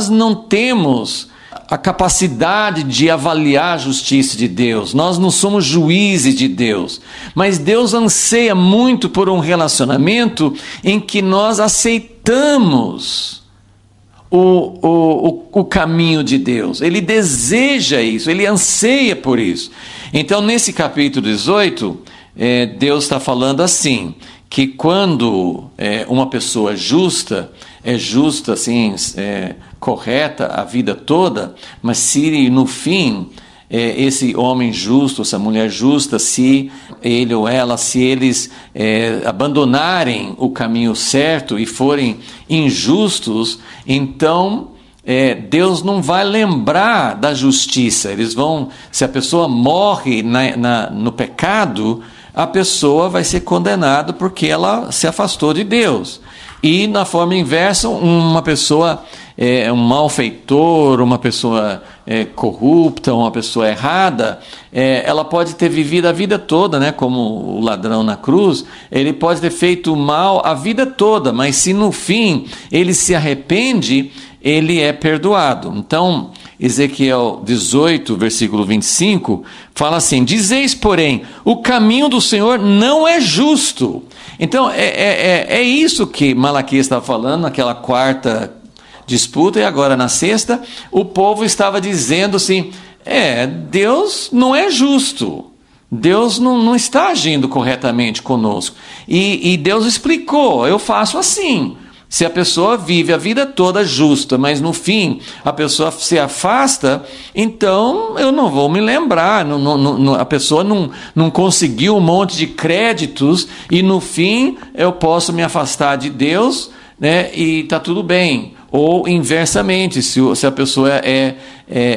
não temos a capacidade de avaliar a justiça de Deus. Nós não somos juízes de Deus, mas Deus anseia muito por um relacionamento em que nós aceitamos o caminho de Deus. Ele deseja isso, Ele anseia por isso. Então, nesse capítulo 18, Deus está falando assim, que quando uma pessoa é justa assim, correta a vida toda, mas se no fim esse homem justo, essa mulher justa, se ele ou ela, se eles abandonarem o caminho certo e forem injustos, então Deus não vai lembrar da justiça. Eles vão, se a pessoa morre no pecado, a pessoa vai ser condenada porque ela se afastou de Deus. E na forma inversa, uma pessoa é um malfeitor, uma pessoa corrupta, uma pessoa errada, ela pode ter vivido a vida toda, né, como o ladrão na cruz, ele pode ter feito mal a vida toda, mas se no fim ele se arrepende, ele é perdoado. Então, Ezequiel 18, versículo 25, fala assim: dizeis, porém, o caminho do Senhor não é justo. Então, é isso que Malaquias estava falando naquela quarta disputa, e agora na sexta, o povo estava dizendo assim, Deus não é justo. Deus não está agindo corretamente conosco. E Deus explicou, eu faço assim. Se a pessoa vive a vida toda justa, mas no fim a pessoa se afasta, então eu não vou me lembrar, a pessoa não conseguiu um monte de créditos e no fim eu posso me afastar de Deus, né, e está tudo bem. Ou inversamente, se a pessoa é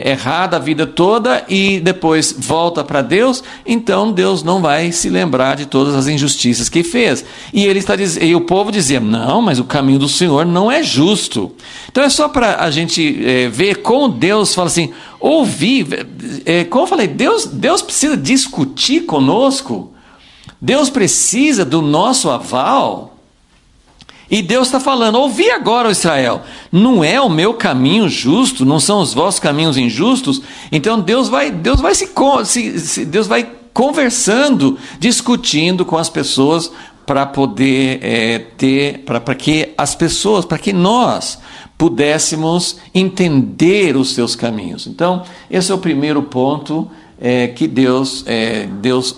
errada a vida toda e depois volta para Deus, então Deus não vai se lembrar de todas as injustiças que fez. E o povo dizia, não, mas o caminho do Senhor não é justo. Então é só para a gente ver como Deus fala assim, ouvir, como eu falei, Deus precisa discutir conosco, Deus precisa do nosso aval. E Deus está falando, ouvi agora, Israel, não é o meu caminho justo, não são os vossos caminhos injustos? Então Deus vai conversando, discutindo com as pessoas para poder para que nós pudéssemos entender os seus caminhos. Então, esse é o primeiro ponto, que Deus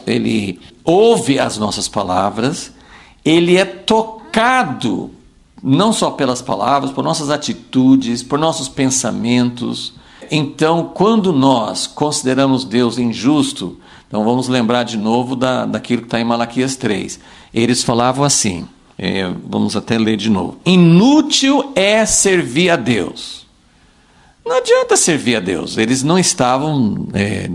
ele ouve as nossas palavras, ele é tocado não só pelas palavras, por nossas atitudes, por nossos pensamentos. Então, quando nós consideramos Deus injusto, então vamos lembrar de novo daquilo que está em Malaquias 3. Eles falavam assim, vamos até ler de novo. Inútil é servir a Deus. Não adianta servir a Deus. Eles não estavam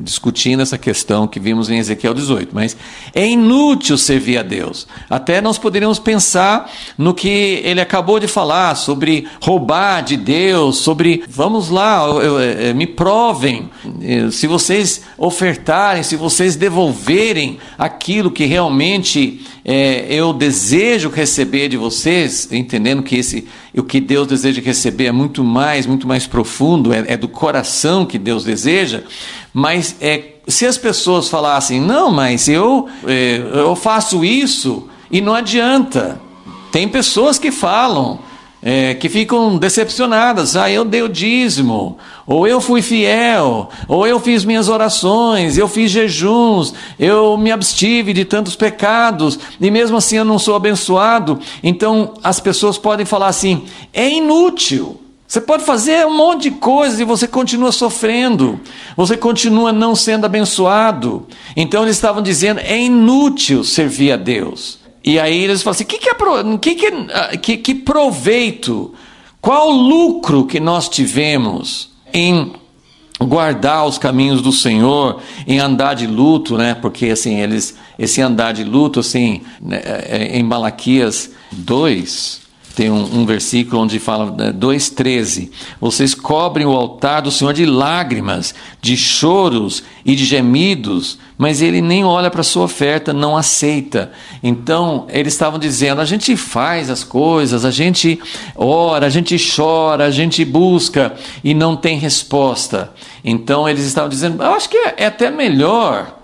discutindo essa questão que vimos em Ezequiel 18, mas é inútil servir a Deus. Até nós poderíamos pensar no que ele acabou de falar, sobre roubar de Deus, sobre, vamos lá, me provem, se vocês ofertarem, se vocês devolverem aquilo que realmente eu desejo receber de vocês, entendendo que o que Deus deseja receber é muito mais profundo, é do coração que Deus deseja, mas se as pessoas falassem, não, mas eu faço isso e não adianta. Tem pessoas que falam, que ficam decepcionadas, eu dei o dízimo, ou eu fui fiel, ou eu fiz minhas orações, eu fiz jejuns, eu me abstive de tantos pecados, e mesmo assim eu não sou abençoado. Então as pessoas podem falar assim, é inútil, você pode fazer um monte de coisas e você continua sofrendo, você continua não sendo abençoado. Então eles estavam dizendo, é inútil servir a Deus. E aí eles falam assim, que proveito, qual lucro que nós tivemos em guardar os caminhos do Senhor, em andar de luto, né? Porque assim, esse andar de luto, assim, em Malaquias 2, tem um versículo onde fala, 2,13, vocês cobrem o altar do Senhor de lágrimas, de choros e de gemidos, mas ele nem olha para a sua oferta, não aceita. Então, eles estavam dizendo, a gente faz as coisas, a gente ora, a gente chora, a gente busca e não tem resposta. Então, eles estavam dizendo, eu acho que é até melhor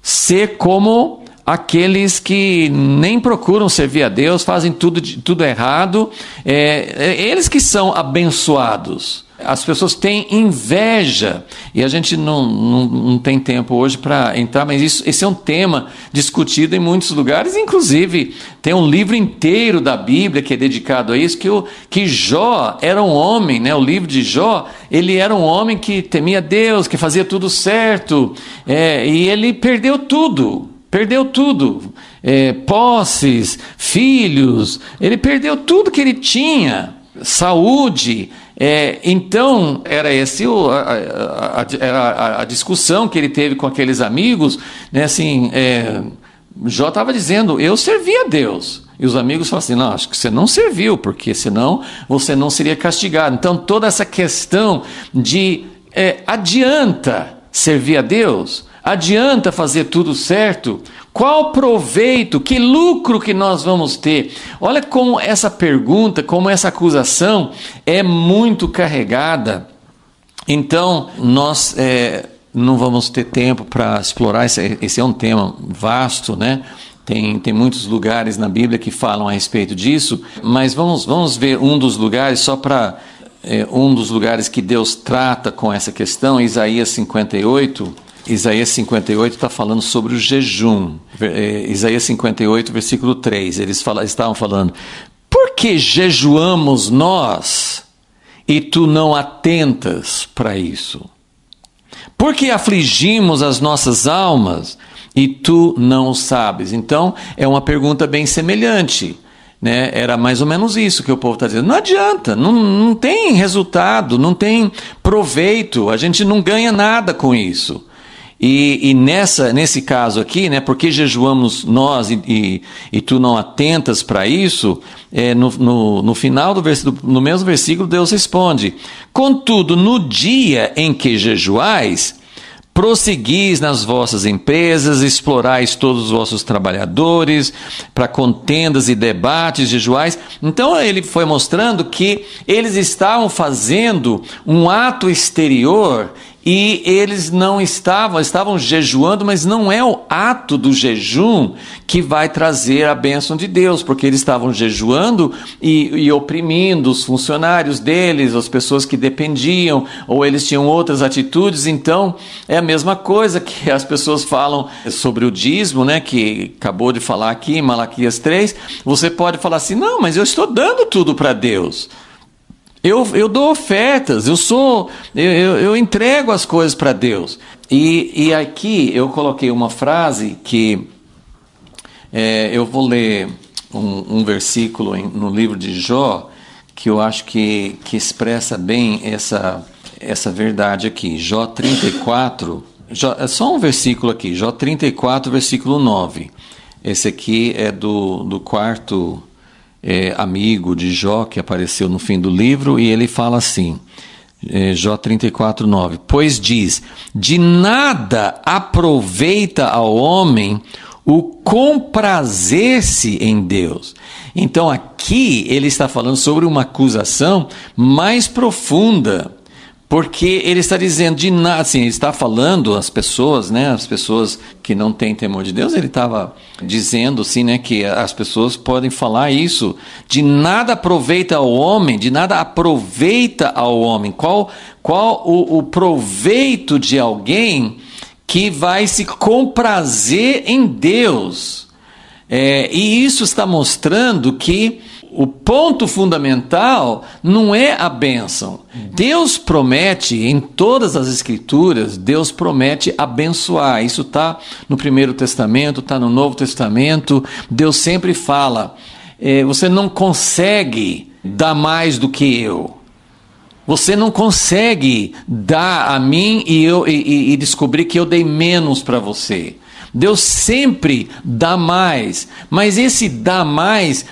ser como aqueles que nem procuram servir a Deus, fazem tudo errado, eles que são abençoados. As pessoas têm inveja, e a gente não tem tempo hoje para entrar, mas esse é um tema discutido em muitos lugares, inclusive tem um livro inteiro da Bíblia que é dedicado a isso, que Jó era um homem, né? O livro de Jó, ele era um homem que temia Deus, que fazia tudo certo, e ele perdeu tudo, posses, filhos, ele perdeu tudo que ele tinha, saúde. Então era a discussão que ele teve com aqueles amigos, né? Assim, Jó estava dizendo, eu servi a Deus, E os amigos falam assim, não, acho que você não serviu, porque senão você não seria castigado. Então toda essa questão de adianta servir a Deus? Adianta fazer tudo certo? Qual proveito, que lucro que nós vamos ter? Olha como essa pergunta, como essa acusação é muito carregada. Então, nós não vamos ter tempo para explorar, esse é um tema vasto, né? Tem muitos lugares na Bíblia que falam a respeito disso, mas vamos ver um dos lugares, só para um dos lugares que Deus trata com essa questão, Isaías 58. Isaías 58 está falando sobre o jejum. Isaías 58, versículo 3, eles estavam falando: por que jejuamos nós e tu não atentas para isso? Por que afligimos as nossas almas e tu não o sabes? Então, é uma pergunta bem semelhante, né? Era mais ou menos isso que o povo está dizendo. Não adianta, não tem resultado, não tem proveito, a gente não ganha nada com isso. E nesse caso aqui, né, porque jejuamos nós e tu não atentas para isso, no final do versículo, no mesmo versículo, Deus responde: contudo, no dia em que jejuais, prosseguis nas vossas empresas, explorais todos os vossos trabalhadores, para contendas e debates, jejuais. Então ele foi mostrando que eles estavam fazendo um ato exterior e eles não estavam jejuando, mas não é o ato do jejum que vai trazer a bênção de Deus, porque eles estavam jejuando e oprimindo os funcionários deles, as pessoas que dependiam, ou eles tinham outras atitudes. Então é a mesma coisa que as pessoas falam sobre o dízimo, né, que acabou de falar aqui em Malaquias 3, você pode falar assim, não, mas eu estou dando tudo para Deus. Eu dou ofertas, eu entrego as coisas para Deus. E aqui eu coloquei uma frase que eu vou ler um versículo no livro de Jó, que eu acho que expressa bem essa verdade aqui. Jó 34, é só um versículo aqui, Jó 34, versículo 9. Esse aqui é do quarto amigo de Jó, que apareceu no fim do livro, e ele fala assim, Jó 34, 9, pois diz, de nada aproveita ao homem o comprazer-se em Deus. Então aqui ele está falando sobre uma acusação mais profunda, porque ele está dizendo de nada, assim, ele está falando às pessoas, né, as pessoas que não têm temor de Deus, ele estava dizendo assim, né, que as pessoas podem falar isso, de nada aproveita ao homem, de nada aproveita ao homem. Qual o proveito de alguém que vai se comprazer em Deus? E isso está mostrando que o ponto fundamental não é a bênção. Deus promete, em todas as Escrituras, Deus promete abençoar. Isso está no Primeiro Testamento, está no Novo Testamento. Deus sempre fala, você não consegue dar mais do que eu. Você não consegue dar a mim e descobrir que eu dei menos para você. Deus sempre dá mais, mas esse dá mais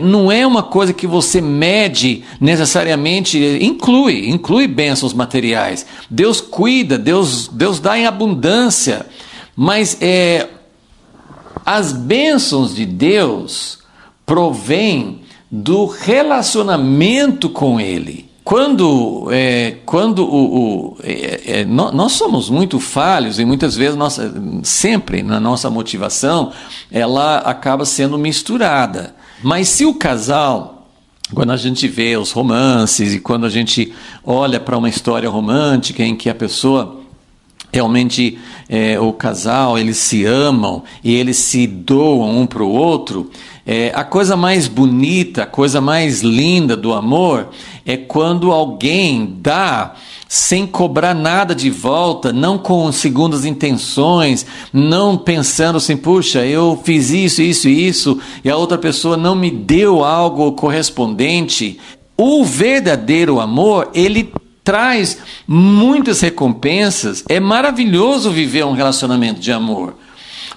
não é uma coisa que você mede necessariamente, inclui bênçãos materiais. Deus cuida, Deus dá em abundância, mas as bênçãos de Deus provêm do relacionamento com Ele. Quando nós somos muito falhos e muitas vezes sempre na nossa motivação ela acaba sendo misturada. Mas se o casal, quando a gente vê os romances e quando a gente olha para uma história romântica em que a pessoa realmente, o casal, eles se amam e eles se doam um para o outro, a coisa mais bonita, a coisa mais linda do amor é quando alguém dá sem cobrar nada de volta, não com segundas intenções, não pensando assim, puxa, eu fiz isso, e a outra pessoa não me deu algo correspondente. O verdadeiro amor, ele traz muitas recompensas. É maravilhoso viver um relacionamento de amor.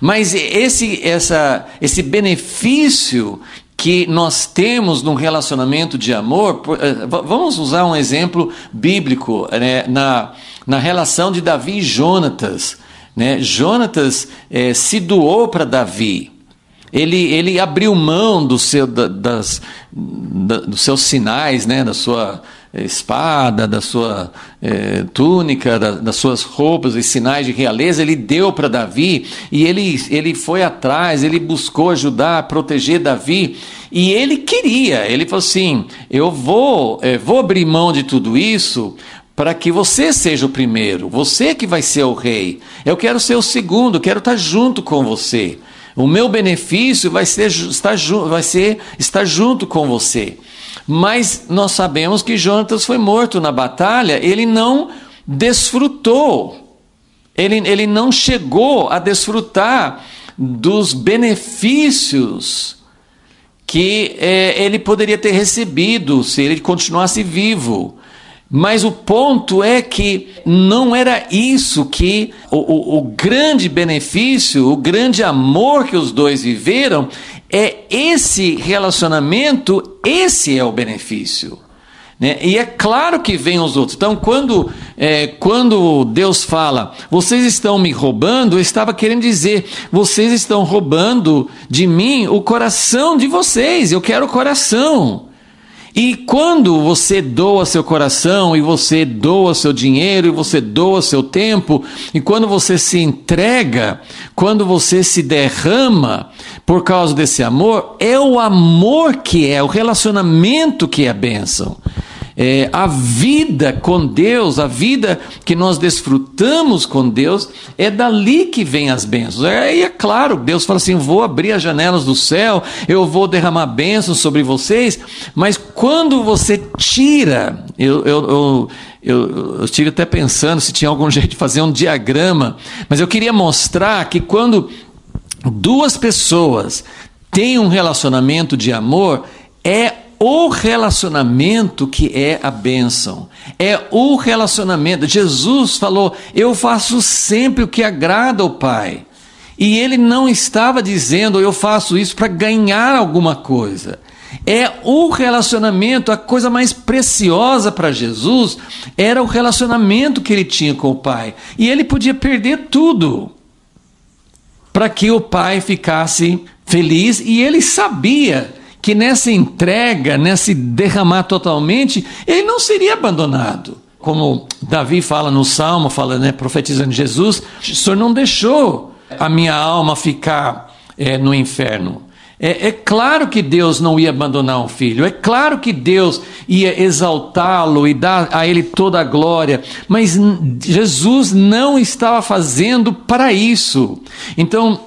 Mas esse benefício que nós temos num relacionamento de amor, vamos usar um exemplo bíblico, né, na relação de Davi e Jonatas. Né? Jonatas se doou para Davi. Ele abriu mão dos seus sinais, né, da sua espada, da sua túnica, das suas roupas e sinais de realeza. Ele deu para Davi e ele foi atrás, ele buscou ajudar, proteger Davi. E ele falou assim: eu vou abrir mão de tudo isso para que você seja o primeiro, você que vai ser o rei. Eu quero ser o segundo, quero estar junto com você. O meu benefício vai ser estar junto com você. Mas nós sabemos que Jonatas foi morto na batalha, ele não desfrutou, ele não chegou a desfrutar dos benefícios que ele poderia ter recebido se ele continuasse vivo. Mas o ponto é que não era isso que o grande benefício, o grande amor que os dois viveram, é esse relacionamento, esse é o benefício. Né? E é claro que vem os outros. Então, quando Deus fala, vocês estão me roubando, eu estava querendo dizer, vocês estão roubando de mim o coração de vocês, eu quero o coração. E quando você doa seu coração, e você doa seu dinheiro, e você doa seu tempo, e quando você se entrega, quando você se derrama por causa desse amor, é o amor que é, o relacionamento que é a bênção. A vida com Deus, a vida que nós desfrutamos com Deus, é dali que vem as bênçãos. E é claro, Deus fala assim, vou abrir as janelas do céu, eu vou derramar bênçãos sobre vocês, mas quando você tira, eu estive até pensando se tinha algum jeito de fazer um diagrama, mas eu queria mostrar que quando duas pessoas têm um relacionamento de amor, é o relacionamento que é a bênção, é o relacionamento. Jesus falou, eu faço sempre o que agrada ao Pai, e ele não estava dizendo, eu faço isso para ganhar alguma coisa. É o relacionamento, a coisa mais preciosa para Jesus era o relacionamento que ele tinha com o Pai, e ele podia perder tudo para que o Pai ficasse feliz, e ele sabia que nessa entrega, nesse derramar totalmente, ele não seria abandonado. Como Davi fala no Salmo, profetizando Jesus, o Senhor não deixou a minha alma ficar no inferno. É claro que Deus não ia abandonar um filho, é claro que Deus ia exaltá-lo e dar a ele toda a glória, mas Jesus não estava fazendo para isso. Então,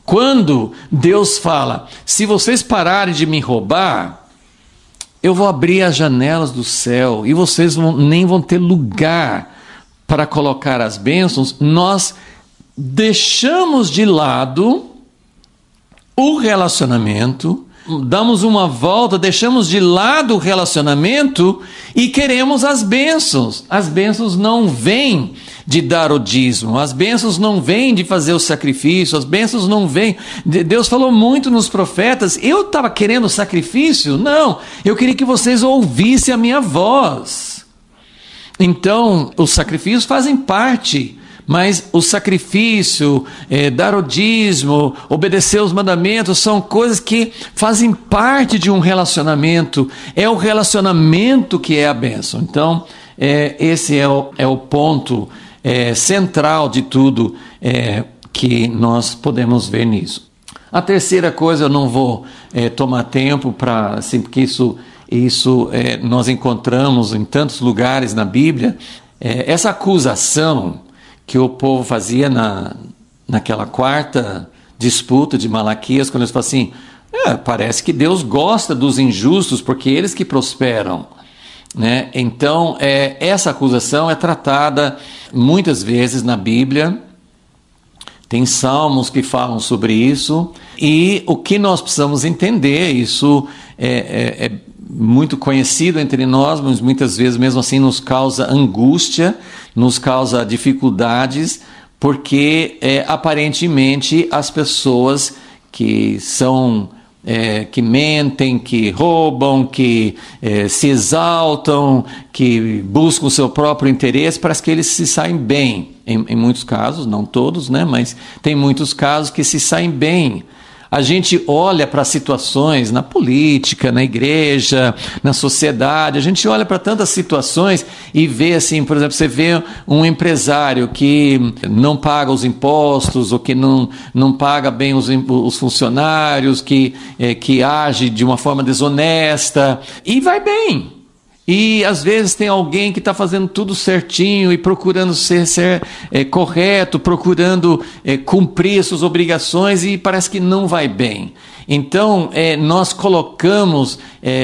quando Deus fala, se vocês pararem de me roubar, eu vou abrir as janelas do céu e vocês nem vão ter lugar para colocar as bênçãos, nós deixamos de lado o relacionamento, damos uma volta, deixamos de lado o relacionamento e queremos as bênçãos. As bênçãos não vêm de dar o dízimo, as bênçãos não vêm de fazer o sacrifício, as bênçãos não vêm. Deus falou muito nos profetas, eu estava querendo sacrifício? Não, eu queria que vocês ouvissem a minha voz. Então, os sacrifícios fazem parte, mas o sacrifício, dar o dízimo, obedecer os mandamentos, são coisas que fazem parte de um relacionamento. É o relacionamento que é a bênção. Então, esse é o ponto central de tudo que nós podemos ver nisso. A terceira coisa, eu não vou tomar tempo para, assim, porque isso nós encontramos em tantos lugares na Bíblia, essa acusação que o povo fazia naquela quarta disputa de Malaquias, quando eles falam assim, parece que Deus gosta dos injustos, porque eles que prosperam. Né? Então, essa acusação é tratada muitas vezes na Bíblia, tem salmos que falam sobre isso, e o que nós precisamos entender, isso é muito conhecido entre nós, mas muitas vezes mesmo assim nos causa angústia, nos causa dificuldades, porque aparentemente as pessoas que são que mentem, que roubam, que se exaltam, que buscam o seu próprio interesse, parece que eles se saem bem. Em muitos casos, não todos, né? Mas tem muitos casos que se saem bem. A gente olha para situações na política, na igreja, na sociedade, a gente olha para tantas situações e vê assim, por exemplo, você vê um empresário que não paga os impostos ou que não paga bem os funcionários, que age de uma forma desonesta e vai bem. E às vezes tem alguém que está fazendo tudo certinho e procurando ser correto, procurando cumprir suas obrigações e parece que não vai bem. Então, nós colocamos,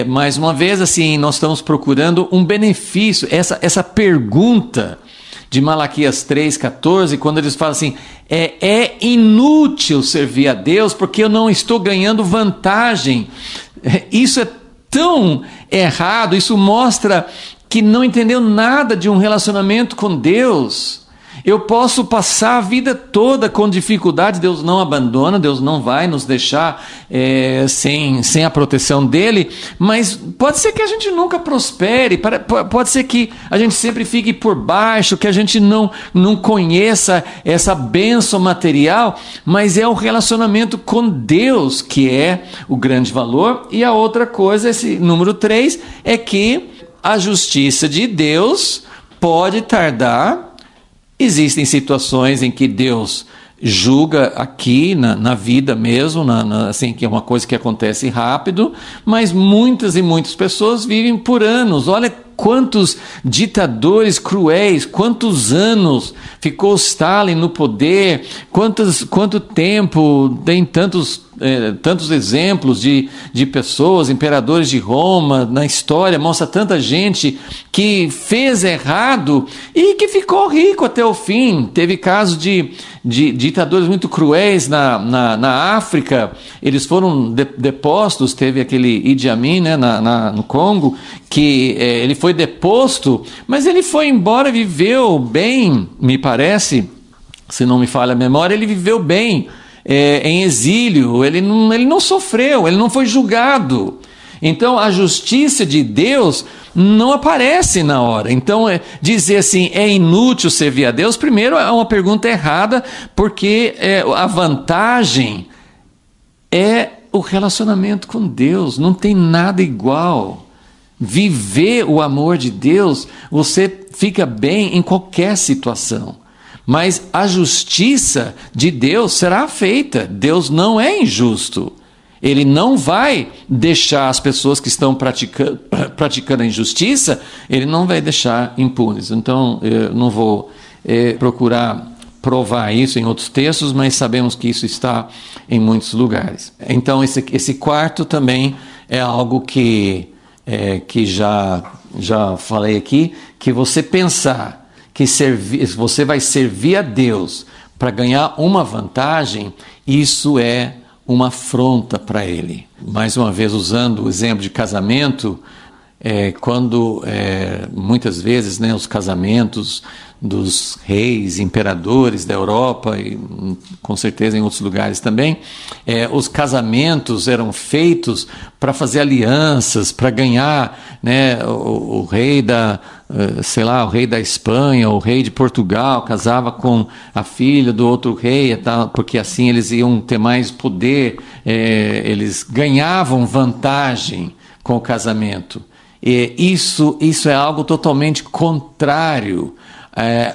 mais uma vez, assim, nós estamos procurando um benefício. Essa pergunta de Malaquias 3,14, quando eles falam assim, é inútil servir a Deus porque eu não estou ganhando vantagem. Isso é tão errado, isso mostra que não entendeu nada de um relacionamento com Deus. Eu posso passar a vida toda com dificuldade, Deus não abandona, Deus não vai nos deixar sem a proteção dele, mas pode ser que a gente nunca prospere, pode ser que a gente sempre fique por baixo, que a gente não conheça essa bênção material, mas é o relacionamento com Deus que é o grande valor. E a outra coisa, esse número 3, é que a justiça de Deus pode tardar. Existem situações em que Deus julga aqui na vida mesmo, assim, que é uma coisa que acontece rápido, mas muitas e muitas pessoas vivem por anos. Olha quantos ditadores cruéis, quantos anos ficou Stalin no poder, quanto tempo, tem tantos exemplos de pessoas, imperadores de Roma, na história, mostra tanta gente que fez errado e que ficou rico até o fim. Teve casos de ditadores muito cruéis na África, eles foram depostos, teve aquele Idi Amin, né, no Congo, que ele foi deposto, mas ele foi embora, viveu bem, me parece, se não me falha a memória, ele viveu bem, em exílio, ele não sofreu, ele não foi julgado. Então a justiça de Deus não aparece na hora. Então dizer assim, é inútil servir a Deus, primeiro é uma pergunta errada, porque a vantagem é o relacionamento com Deus, não tem nada igual. Viver o amor de Deus, você fica bem em qualquer situação. Mas a justiça de Deus será feita. Deus não é injusto. Ele não vai deixar as pessoas que estão praticando a injustiça, ele não vai deixar impunes. Então, eu não vou procurar provar isso em outros textos, mas sabemos que isso está em muitos lugares. Então, esse quarto também é algo que já falei aqui, que você pensar que você vai servir a Deus para ganhar uma vantagem, isso é uma afronta para Ele. Mais uma vez, usando o exemplo de casamento, quando muitas vezes, né, os casamentos dos reis, imperadores da Europa e com certeza em outros lugares também, os casamentos eram feitos para fazer alianças, para ganhar, né, o rei o rei da Espanha, o rei de Portugal casava com a filha do outro rei, porque assim eles iam ter mais poder, eles ganhavam vantagem com o casamento. E isso é algo totalmente contrário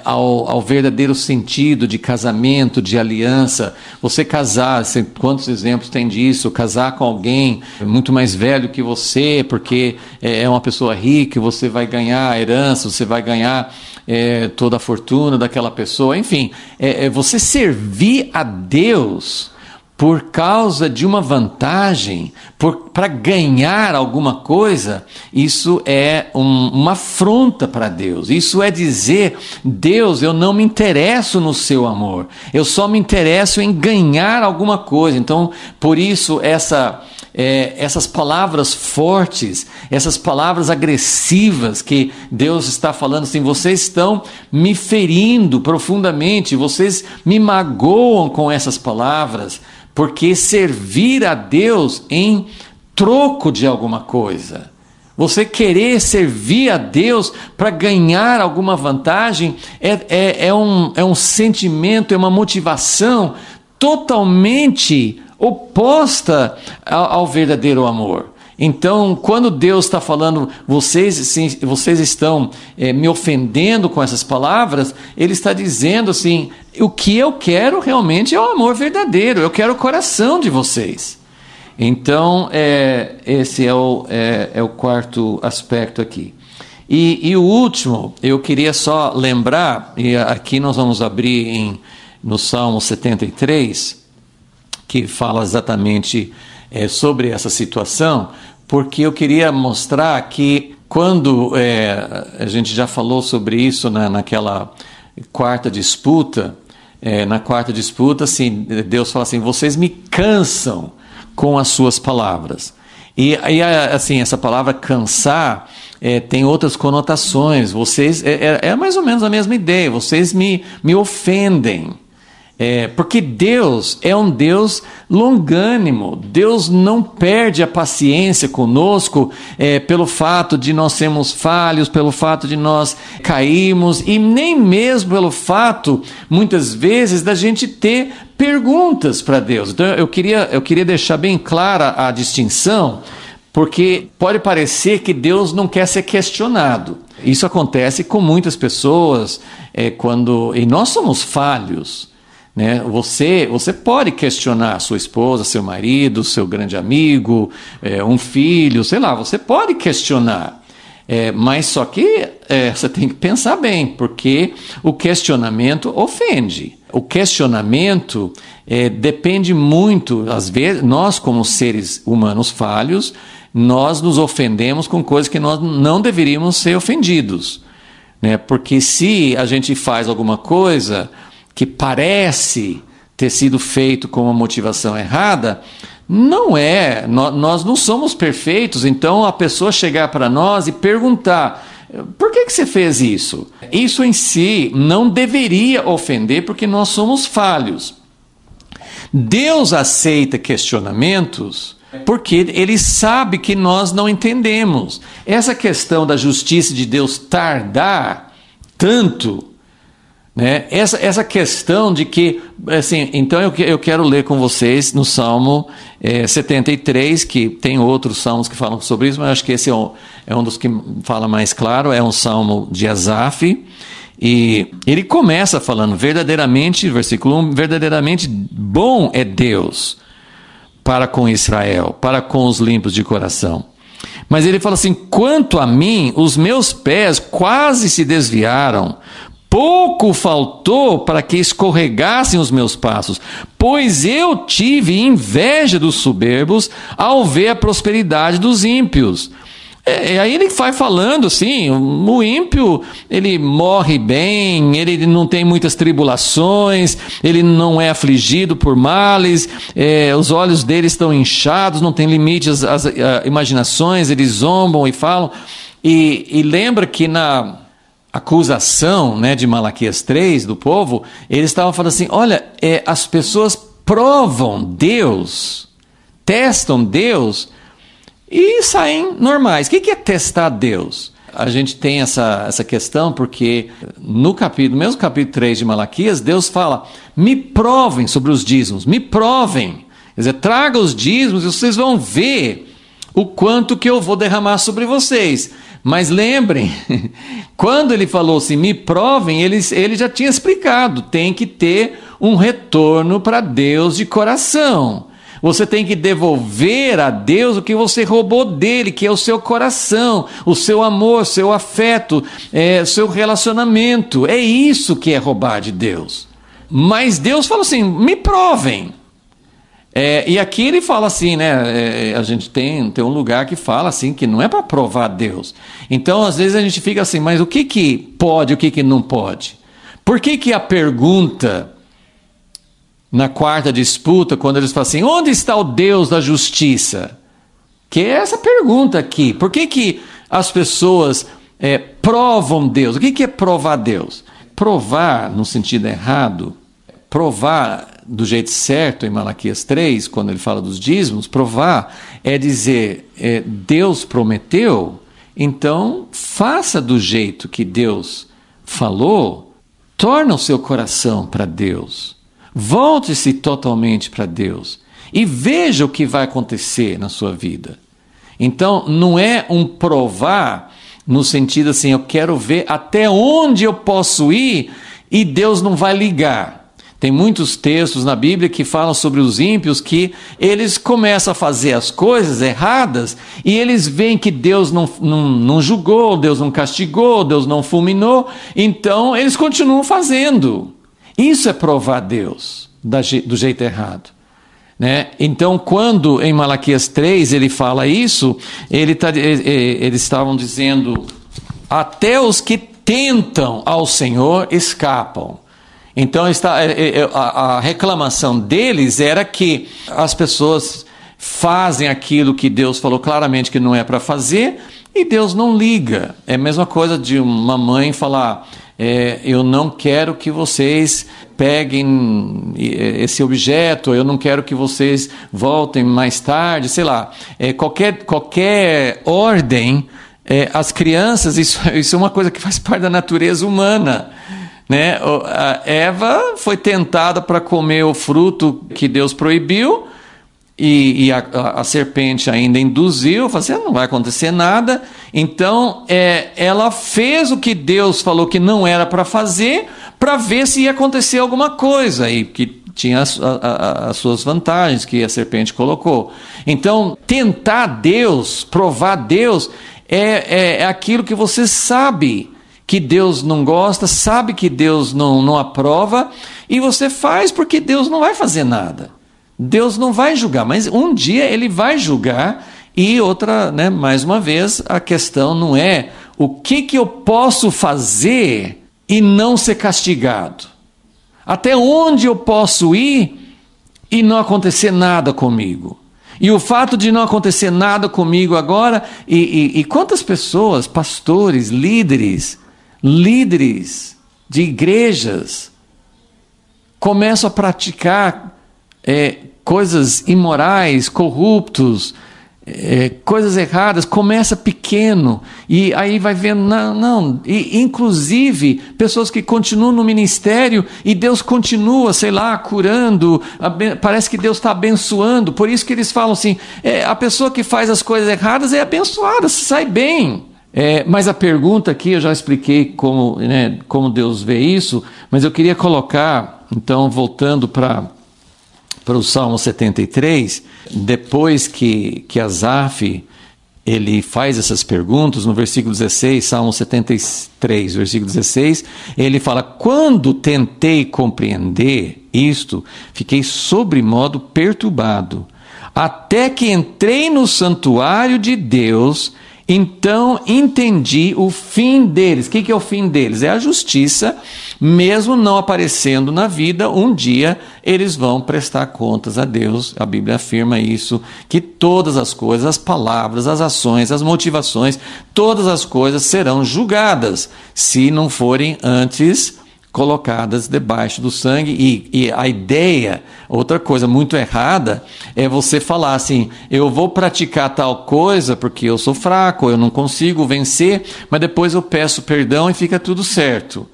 ao verdadeiro sentido de casamento, de aliança. Você casar, quantos exemplos tem disso? Casar com alguém muito mais velho que você, porque é uma pessoa rica, você vai ganhar a herança, você vai ganhar toda a fortuna daquela pessoa. Enfim, você servir a Deus por causa de uma vantagem, para ganhar alguma coisa, isso é uma afronta para Deus. Isso é dizer, Deus, eu não me interesso no seu amor, eu só me interesso em ganhar alguma coisa. Então, por isso, essas palavras fortes, essas palavras agressivas que Deus está falando assim, vocês estão me ferindo profundamente, vocês me magoam com essas palavras, porque servir a Deus em troco de alguma coisa, você querer servir a Deus para ganhar alguma vantagem, é um sentimento, é uma motivação totalmente oposta ao verdadeiro amor. Então, quando Deus está falando, vocês estão me ofendendo com essas palavras, Ele está dizendo assim, o que eu quero realmente é o amor verdadeiro, eu quero o coração de vocês. Então, esse é o quarto aspecto aqui. E o último, eu queria só lembrar, e aqui nós vamos abrir no Salmo 73, que fala exatamente sobre essa situação, porque eu queria mostrar que quando a gente já falou sobre isso naquela quarta disputa, assim, Deus fala assim, vocês me cansam com as suas palavras. E assim, essa palavra cansar tem outras conotações. Vocês é mais ou menos a mesma ideia. Vocês me ofendem. Porque Deus é um Deus longânimo. Deus não perde a paciência conosco pelo fato de nós sermos falhos, pelo fato de nós cairmos, e nem mesmo pelo fato, muitas vezes, da gente ter perguntas para Deus. Então eu queria deixar bem clara a distinção, porque pode parecer que Deus não quer ser questionado. Isso acontece com muitas pessoas, e nós somos falhos. Né? Você pode questionar sua esposa, seu marido, seu grande amigo, um filho, sei lá, você pode questionar. Mas só que você tem que pensar bem, porque o questionamento ofende. O questionamento depende muito, às vezes, nós como seres humanos falhos, nós nos ofendemos com coisas que nós não deveríamos ser ofendidos. Né? Porque se a gente faz alguma coisa que parece ter sido feito com uma motivação errada, não é, nós não somos perfeitos, então a pessoa chegar para nós e perguntar, por que você fez isso? Isso em si não deveria ofender, porque nós somos falhos. Deus aceita questionamentos porque Ele sabe que nós não entendemos. Essa questão da justiça de Deus tardar tanto, né? Essa questão de que, assim, então eu quero ler com vocês no Salmo 73, que tem outros salmos que falam sobre isso, mas acho que esse é um dos que fala mais claro, é um salmo de Asaf, e ele começa falando, verdadeiramente, versículo 1, verdadeiramente bom é Deus para com Israel, para com os limpos de coração. Mas ele fala assim, quanto a mim, os meus pés quase se desviaram, pouco faltou para que escorregassem os meus passos, pois eu tive inveja dos soberbos ao ver a prosperidade dos ímpios. Aí ele vai falando assim, o ímpio, ele morre bem, ele não tem muitas tribulações, ele não é afligido por males, os olhos dele estão inchados, não tem limites às imaginações, eles zombam e falam. E lembra que na acusação, né, de Malaquias 3, do povo, eles estavam falando assim, olha, as pessoas provam Deus, testam Deus e saem normais. O que é testar Deus? A gente tem essa questão porque no mesmo capítulo 3 de Malaquias, Deus fala, me provem sobre os dízimos, me provem. Quer dizer, traga os dízimos e vocês vão ver o quanto que eu vou derramar sobre vocês. Mas lembrem, quando ele falou assim, me provem, ele já tinha explicado, tem que ter um retorno para Deus de coração. Você tem que devolver a Deus o que você roubou dele, que é o seu coração, o seu amor, seu afeto, seu relacionamento. É isso que é roubar de Deus. Mas Deus falou assim, me provem. E aqui ele fala assim, né? A gente tem um lugar que fala assim, que não é para provar Deus. Então, às vezes a gente fica assim, mas o que pode, o que não pode? Por que a pergunta na quarta disputa, quando eles falam assim, onde está o Deus da justiça? Que é essa pergunta aqui. Por que as pessoas provam Deus? O que é provar Deus? Provar no sentido errado, provar do jeito certo em Malaquias 3, quando ele fala dos dízimos, provar é dizer, Deus prometeu, então faça do jeito que Deus falou, torna o seu coração para Deus, volte-se totalmente para Deus e veja o que vai acontecer na sua vida. Então não é um provar no sentido assim, eu quero ver até onde eu posso ir e Deus não vai ligar. Tem muitos textos na Bíblia que falam sobre os ímpios que eles começam a fazer as coisas erradas e eles veem que Deus não julgou, Deus não castigou, Deus não fulminou, então eles continuam fazendo. Isso é provar Deus do jeito errado. Né? Então, quando em Malaquias 3 ele fala isso, eles estavam dizendo, até os que tentam ao Senhor escapam. Então, a reclamação deles era que as pessoas fazem aquilo que Deus falou claramente que não é para fazer e Deus não liga. É a mesma coisa de uma mãe falar, eu não quero que vocês peguem esse objeto, eu não quero que vocês voltem mais tarde, sei lá. Qualquer ordem, as crianças, isso é uma coisa que faz parte da natureza humana. Né? A Eva foi tentada para comer o fruto que Deus proibiu e a serpente ainda induziu, falou assim, não vai acontecer nada. Então ela fez o que Deus falou que não era para fazer, para ver se ia acontecer alguma coisa, e que tinha as suas vantagens que a serpente colocou. Então tentar Deus, provar Deus, é aquilo que você sabe que Deus não gosta, sabe que Deus não aprova, e você faz porque Deus não vai fazer nada. Deus não vai julgar, mas um dia Ele vai julgar. E outra, né, mais uma vez, a questão não é o que eu posso fazer e não ser castigado. Até onde eu posso ir e não acontecer nada comigo. E o fato de não acontecer nada comigo agora, e quantas pessoas, pastores, líderes de igrejas começam a praticar coisas imorais, corruptos, coisas erradas, começa pequeno e aí vai vendo, e inclusive pessoas que continuam no ministério e Deus continua, sei lá, curando, parece que Deus está abençoando, por isso que eles falam assim, a pessoa que faz as coisas erradas é abençoada, sai bem. Mas a pergunta aqui, eu já expliquei como Deus vê isso, mas eu queria colocar, então, voltando para o Salmo 73, depois que Asaf ele faz essas perguntas, no versículo 16, Salmo 73, versículo 16, ele fala, quando tentei compreender isto, fiquei sobremodo perturbado, até que entrei no santuário de Deus. Então entendi o fim deles. O que é o fim deles? É a justiça, mesmo não aparecendo na vida, um dia eles vão prestar contas a Deus. A Bíblia afirma isso, que todas as coisas, as palavras, as ações, as motivações, todas as coisas serão julgadas, se não forem antes colocadas debaixo do sangue. E a ideia, outra coisa muito errada, é você falar assim, eu vou praticar tal coisa porque eu sou fraco, eu não consigo vencer, mas depois eu peço perdão e fica tudo certo.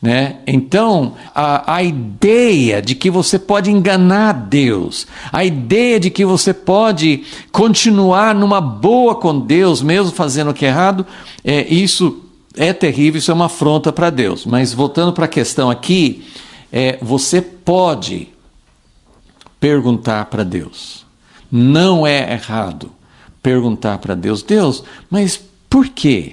Né? Então, a ideia de que você pode enganar Deus, a ideia de que você pode continuar numa boa com Deus, mesmo fazendo o que é errado, isso é terrível, isso é uma afronta para Deus. Mas voltando para a questão aqui, você pode perguntar para Deus. Não é errado perguntar para Deus, mas por quê?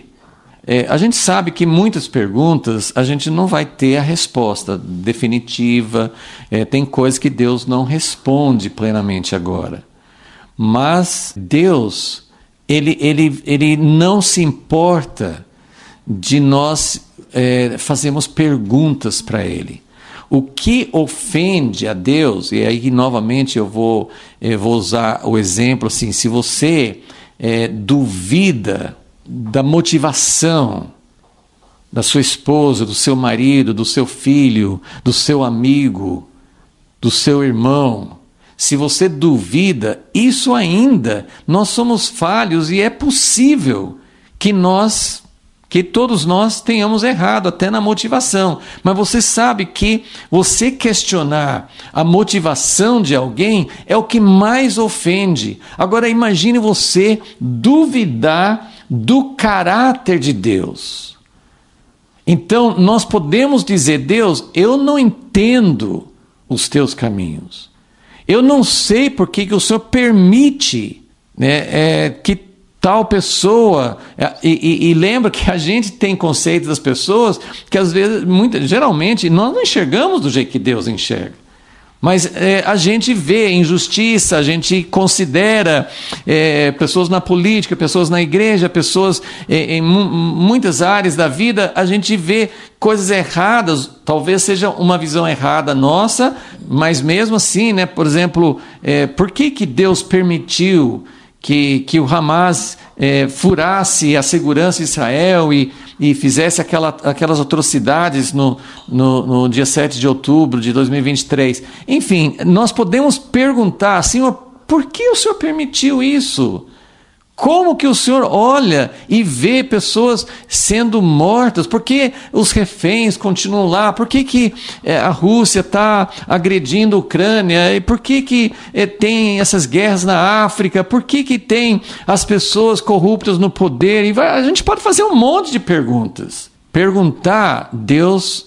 A gente sabe que muitas perguntas a gente não vai ter a resposta definitiva, tem coisas que Deus não responde plenamente agora. Mas Deus, ele não se importa de nós fazermos perguntas para Ele. O que ofende a Deus, e aí novamente eu vou usar o exemplo assim, se você duvida da motivação da sua esposa, do seu marido, do seu filho, do seu amigo, do seu irmão, se você duvida, isso ainda, nós somos falhos e é possível que todos nós tenhamos errado, até na motivação. Mas você sabe que você questionar a motivação de alguém é o que mais ofende. Agora imagine você duvidar do caráter de Deus. Então nós podemos dizer: Deus, eu não entendo os teus caminhos. Eu não sei por que o Senhor permite, né, que tal pessoa... E lembra que a gente tem conceito das pessoas que às vezes, geralmente, nós não enxergamos do jeito que Deus enxerga. Mas a gente vê injustiça, a gente considera pessoas na política, pessoas na igreja, pessoas em muitas áreas da vida, a gente vê coisas erradas, talvez seja uma visão errada nossa, mas mesmo assim, né, por exemplo, por que Deus permitiu que o Hamas furasse a segurança de Israel e fizesse aquelas atrocidades no dia 7 de outubro de 2023. Enfim, nós podemos perguntar, Senhor, por que o Senhor permitiu isso? Como que o Senhor olha e vê pessoas sendo mortas? Por que os reféns continuam lá? Por que a Rússia está agredindo a Ucrânia? E por que tem essas guerras na África? Por que tem as pessoas corruptas no poder? E a gente pode fazer um monte de perguntas. Perguntar, Deus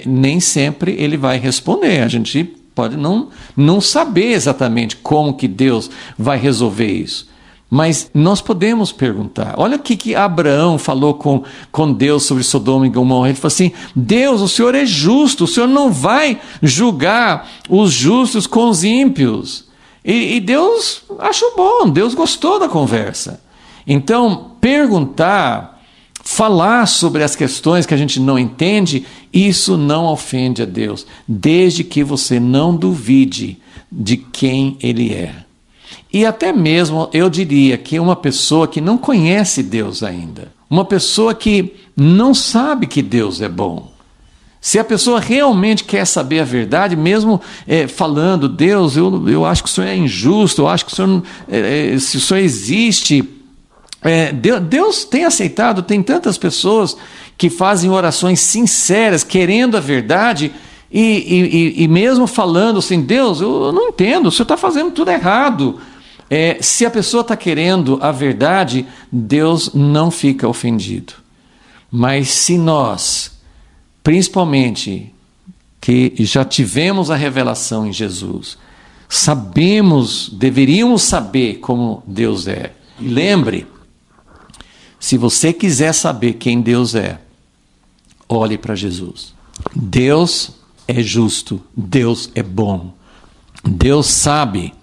nem sempre ele vai responder. A gente pode não saber exatamente como que Deus vai resolver isso. Mas nós podemos perguntar. Olha o que Abraão falou com Deus sobre Sodoma e Gomorra. Ele falou assim: Deus, o Senhor é justo, o Senhor não vai julgar os justos com os ímpios. E Deus achou bom, Deus gostou da conversa. Então, perguntar, falar sobre as questões que a gente não entende, isso não ofende a Deus, desde que você não duvide de quem Ele é. E até mesmo, eu diria que uma pessoa que não conhece Deus ainda, uma pessoa que não sabe que Deus é bom, se a pessoa realmente quer saber a verdade, mesmo falando: Deus, eu acho que o Senhor é injusto, eu acho que o Senhor, se o Senhor existe... Deus tem aceitado, tem tantas pessoas que fazem orações sinceras, querendo a verdade, e mesmo falando assim: Deus, eu não entendo, o Senhor está fazendo tudo errado. Se a pessoa está querendo a verdade, Deus não fica ofendido. Mas se nós, principalmente, que já tivemos a revelação em Jesus, deveríamos saber como Deus é. E lembre, se você quiser saber quem Deus é, olhe para Jesus. Deus é justo, Deus é bom, Deus sabe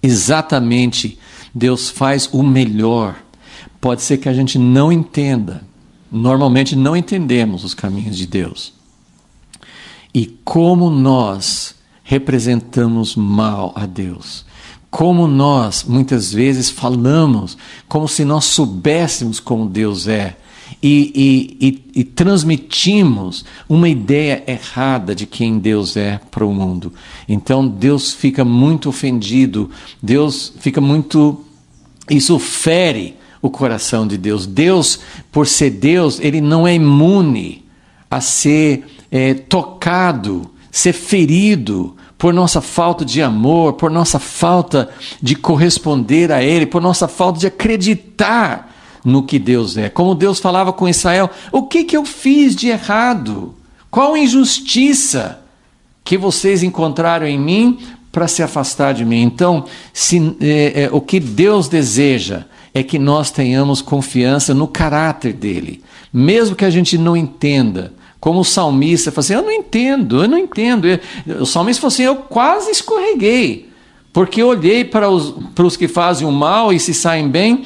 exatamente, Deus faz o melhor. Pode ser que a gente não entenda, normalmente não entendemos os caminhos de Deus. E como nós representamos mal a Deus, como nós muitas vezes falamos como se nós soubéssemos como Deus é, e transmitimos uma ideia errada de quem Deus é para o mundo. Então Deus fica muito ofendido, Deus fica muito... Isso fere o coração de Deus. Deus, por ser Deus, ele não é imune a ser tocado, ser ferido por nossa falta de amor, por nossa falta de corresponder a Ele, por nossa falta de acreditar no que Deus é. Como Deus falava com Israel: o que eu fiz de errado? Qual injustiça que vocês encontraram em mim para se afastar de mim? Então, o que Deus deseja é que nós tenhamos confiança no caráter dele, mesmo que a gente não entenda. Como o salmista fala assim: eu não entendo. O salmista falou assim: eu quase escorreguei, porque eu olhei para os que fazem o mal e se saem bem,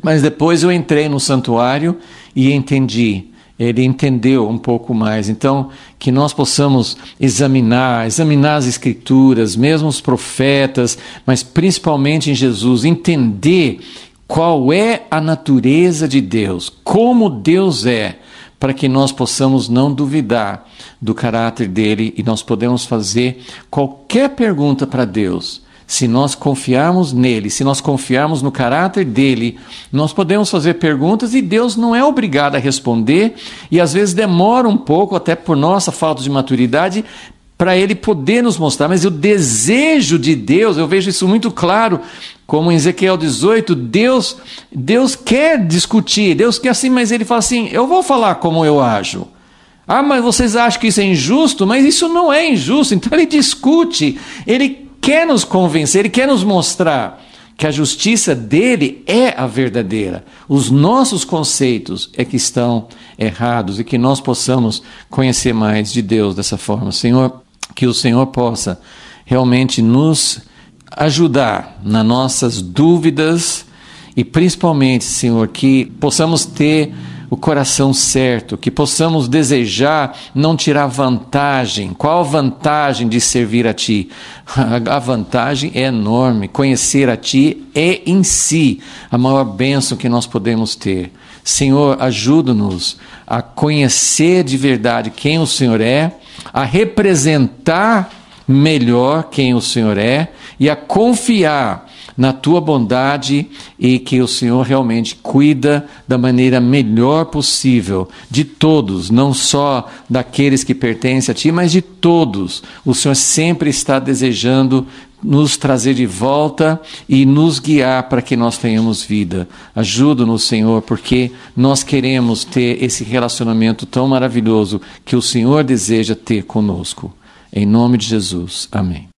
mas depois eu entrei no santuário e entendi. ele entendeu um pouco mais. Então, que nós possamos examinar as Escrituras, mesmo os profetas, mas principalmente em Jesus, entender qual é a natureza de Deus, como Deus é, para que nós possamos não duvidar do caráter dele e nós podemos fazer qualquer pergunta para Deus. Se nós confiarmos nele, se nós confiarmos no caráter dele, nós podemos fazer perguntas e Deus não é obrigado a responder, e às vezes demora um pouco, até por nossa falta de maturidade, para ele poder nos mostrar. Mas o desejo de Deus, eu vejo isso muito claro, como em Ezequiel 18, Deus quer discutir, Deus quer assim, mas ele fala assim, eu vou falar como eu ajo. Ah, mas vocês acham que isso é injusto? Mas isso não é injusto. Então ele discute, ele quer nos convencer, ele quer nos mostrar que a justiça dele é a verdadeira. Os nossos conceitos é que estão errados e que nós possamos conhecer mais de Deus dessa forma. Senhor, que o Senhor possa realmente nos ajudar nas nossas dúvidas e principalmente, Senhor, que possamos ter o coração certo, que possamos desejar não tirar vantagem. Qual a vantagem de servir a Ti? A vantagem é enorme. Conhecer a Ti é em si a maior bênção que nós podemos ter. Senhor, ajuda-nos a conhecer de verdade quem o Senhor é, a representar melhor quem o Senhor é e a confiar na Tua bondade e que o Senhor realmente cuida da maneira melhor possível de todos, não só daqueles que pertencem a Ti, mas de todos. O Senhor sempre está desejando nos trazer de volta e nos guiar para que nós tenhamos vida. Ajuda-nos, Senhor, porque nós queremos ter esse relacionamento tão maravilhoso que o Senhor deseja ter conosco. Em nome de Jesus. Amém.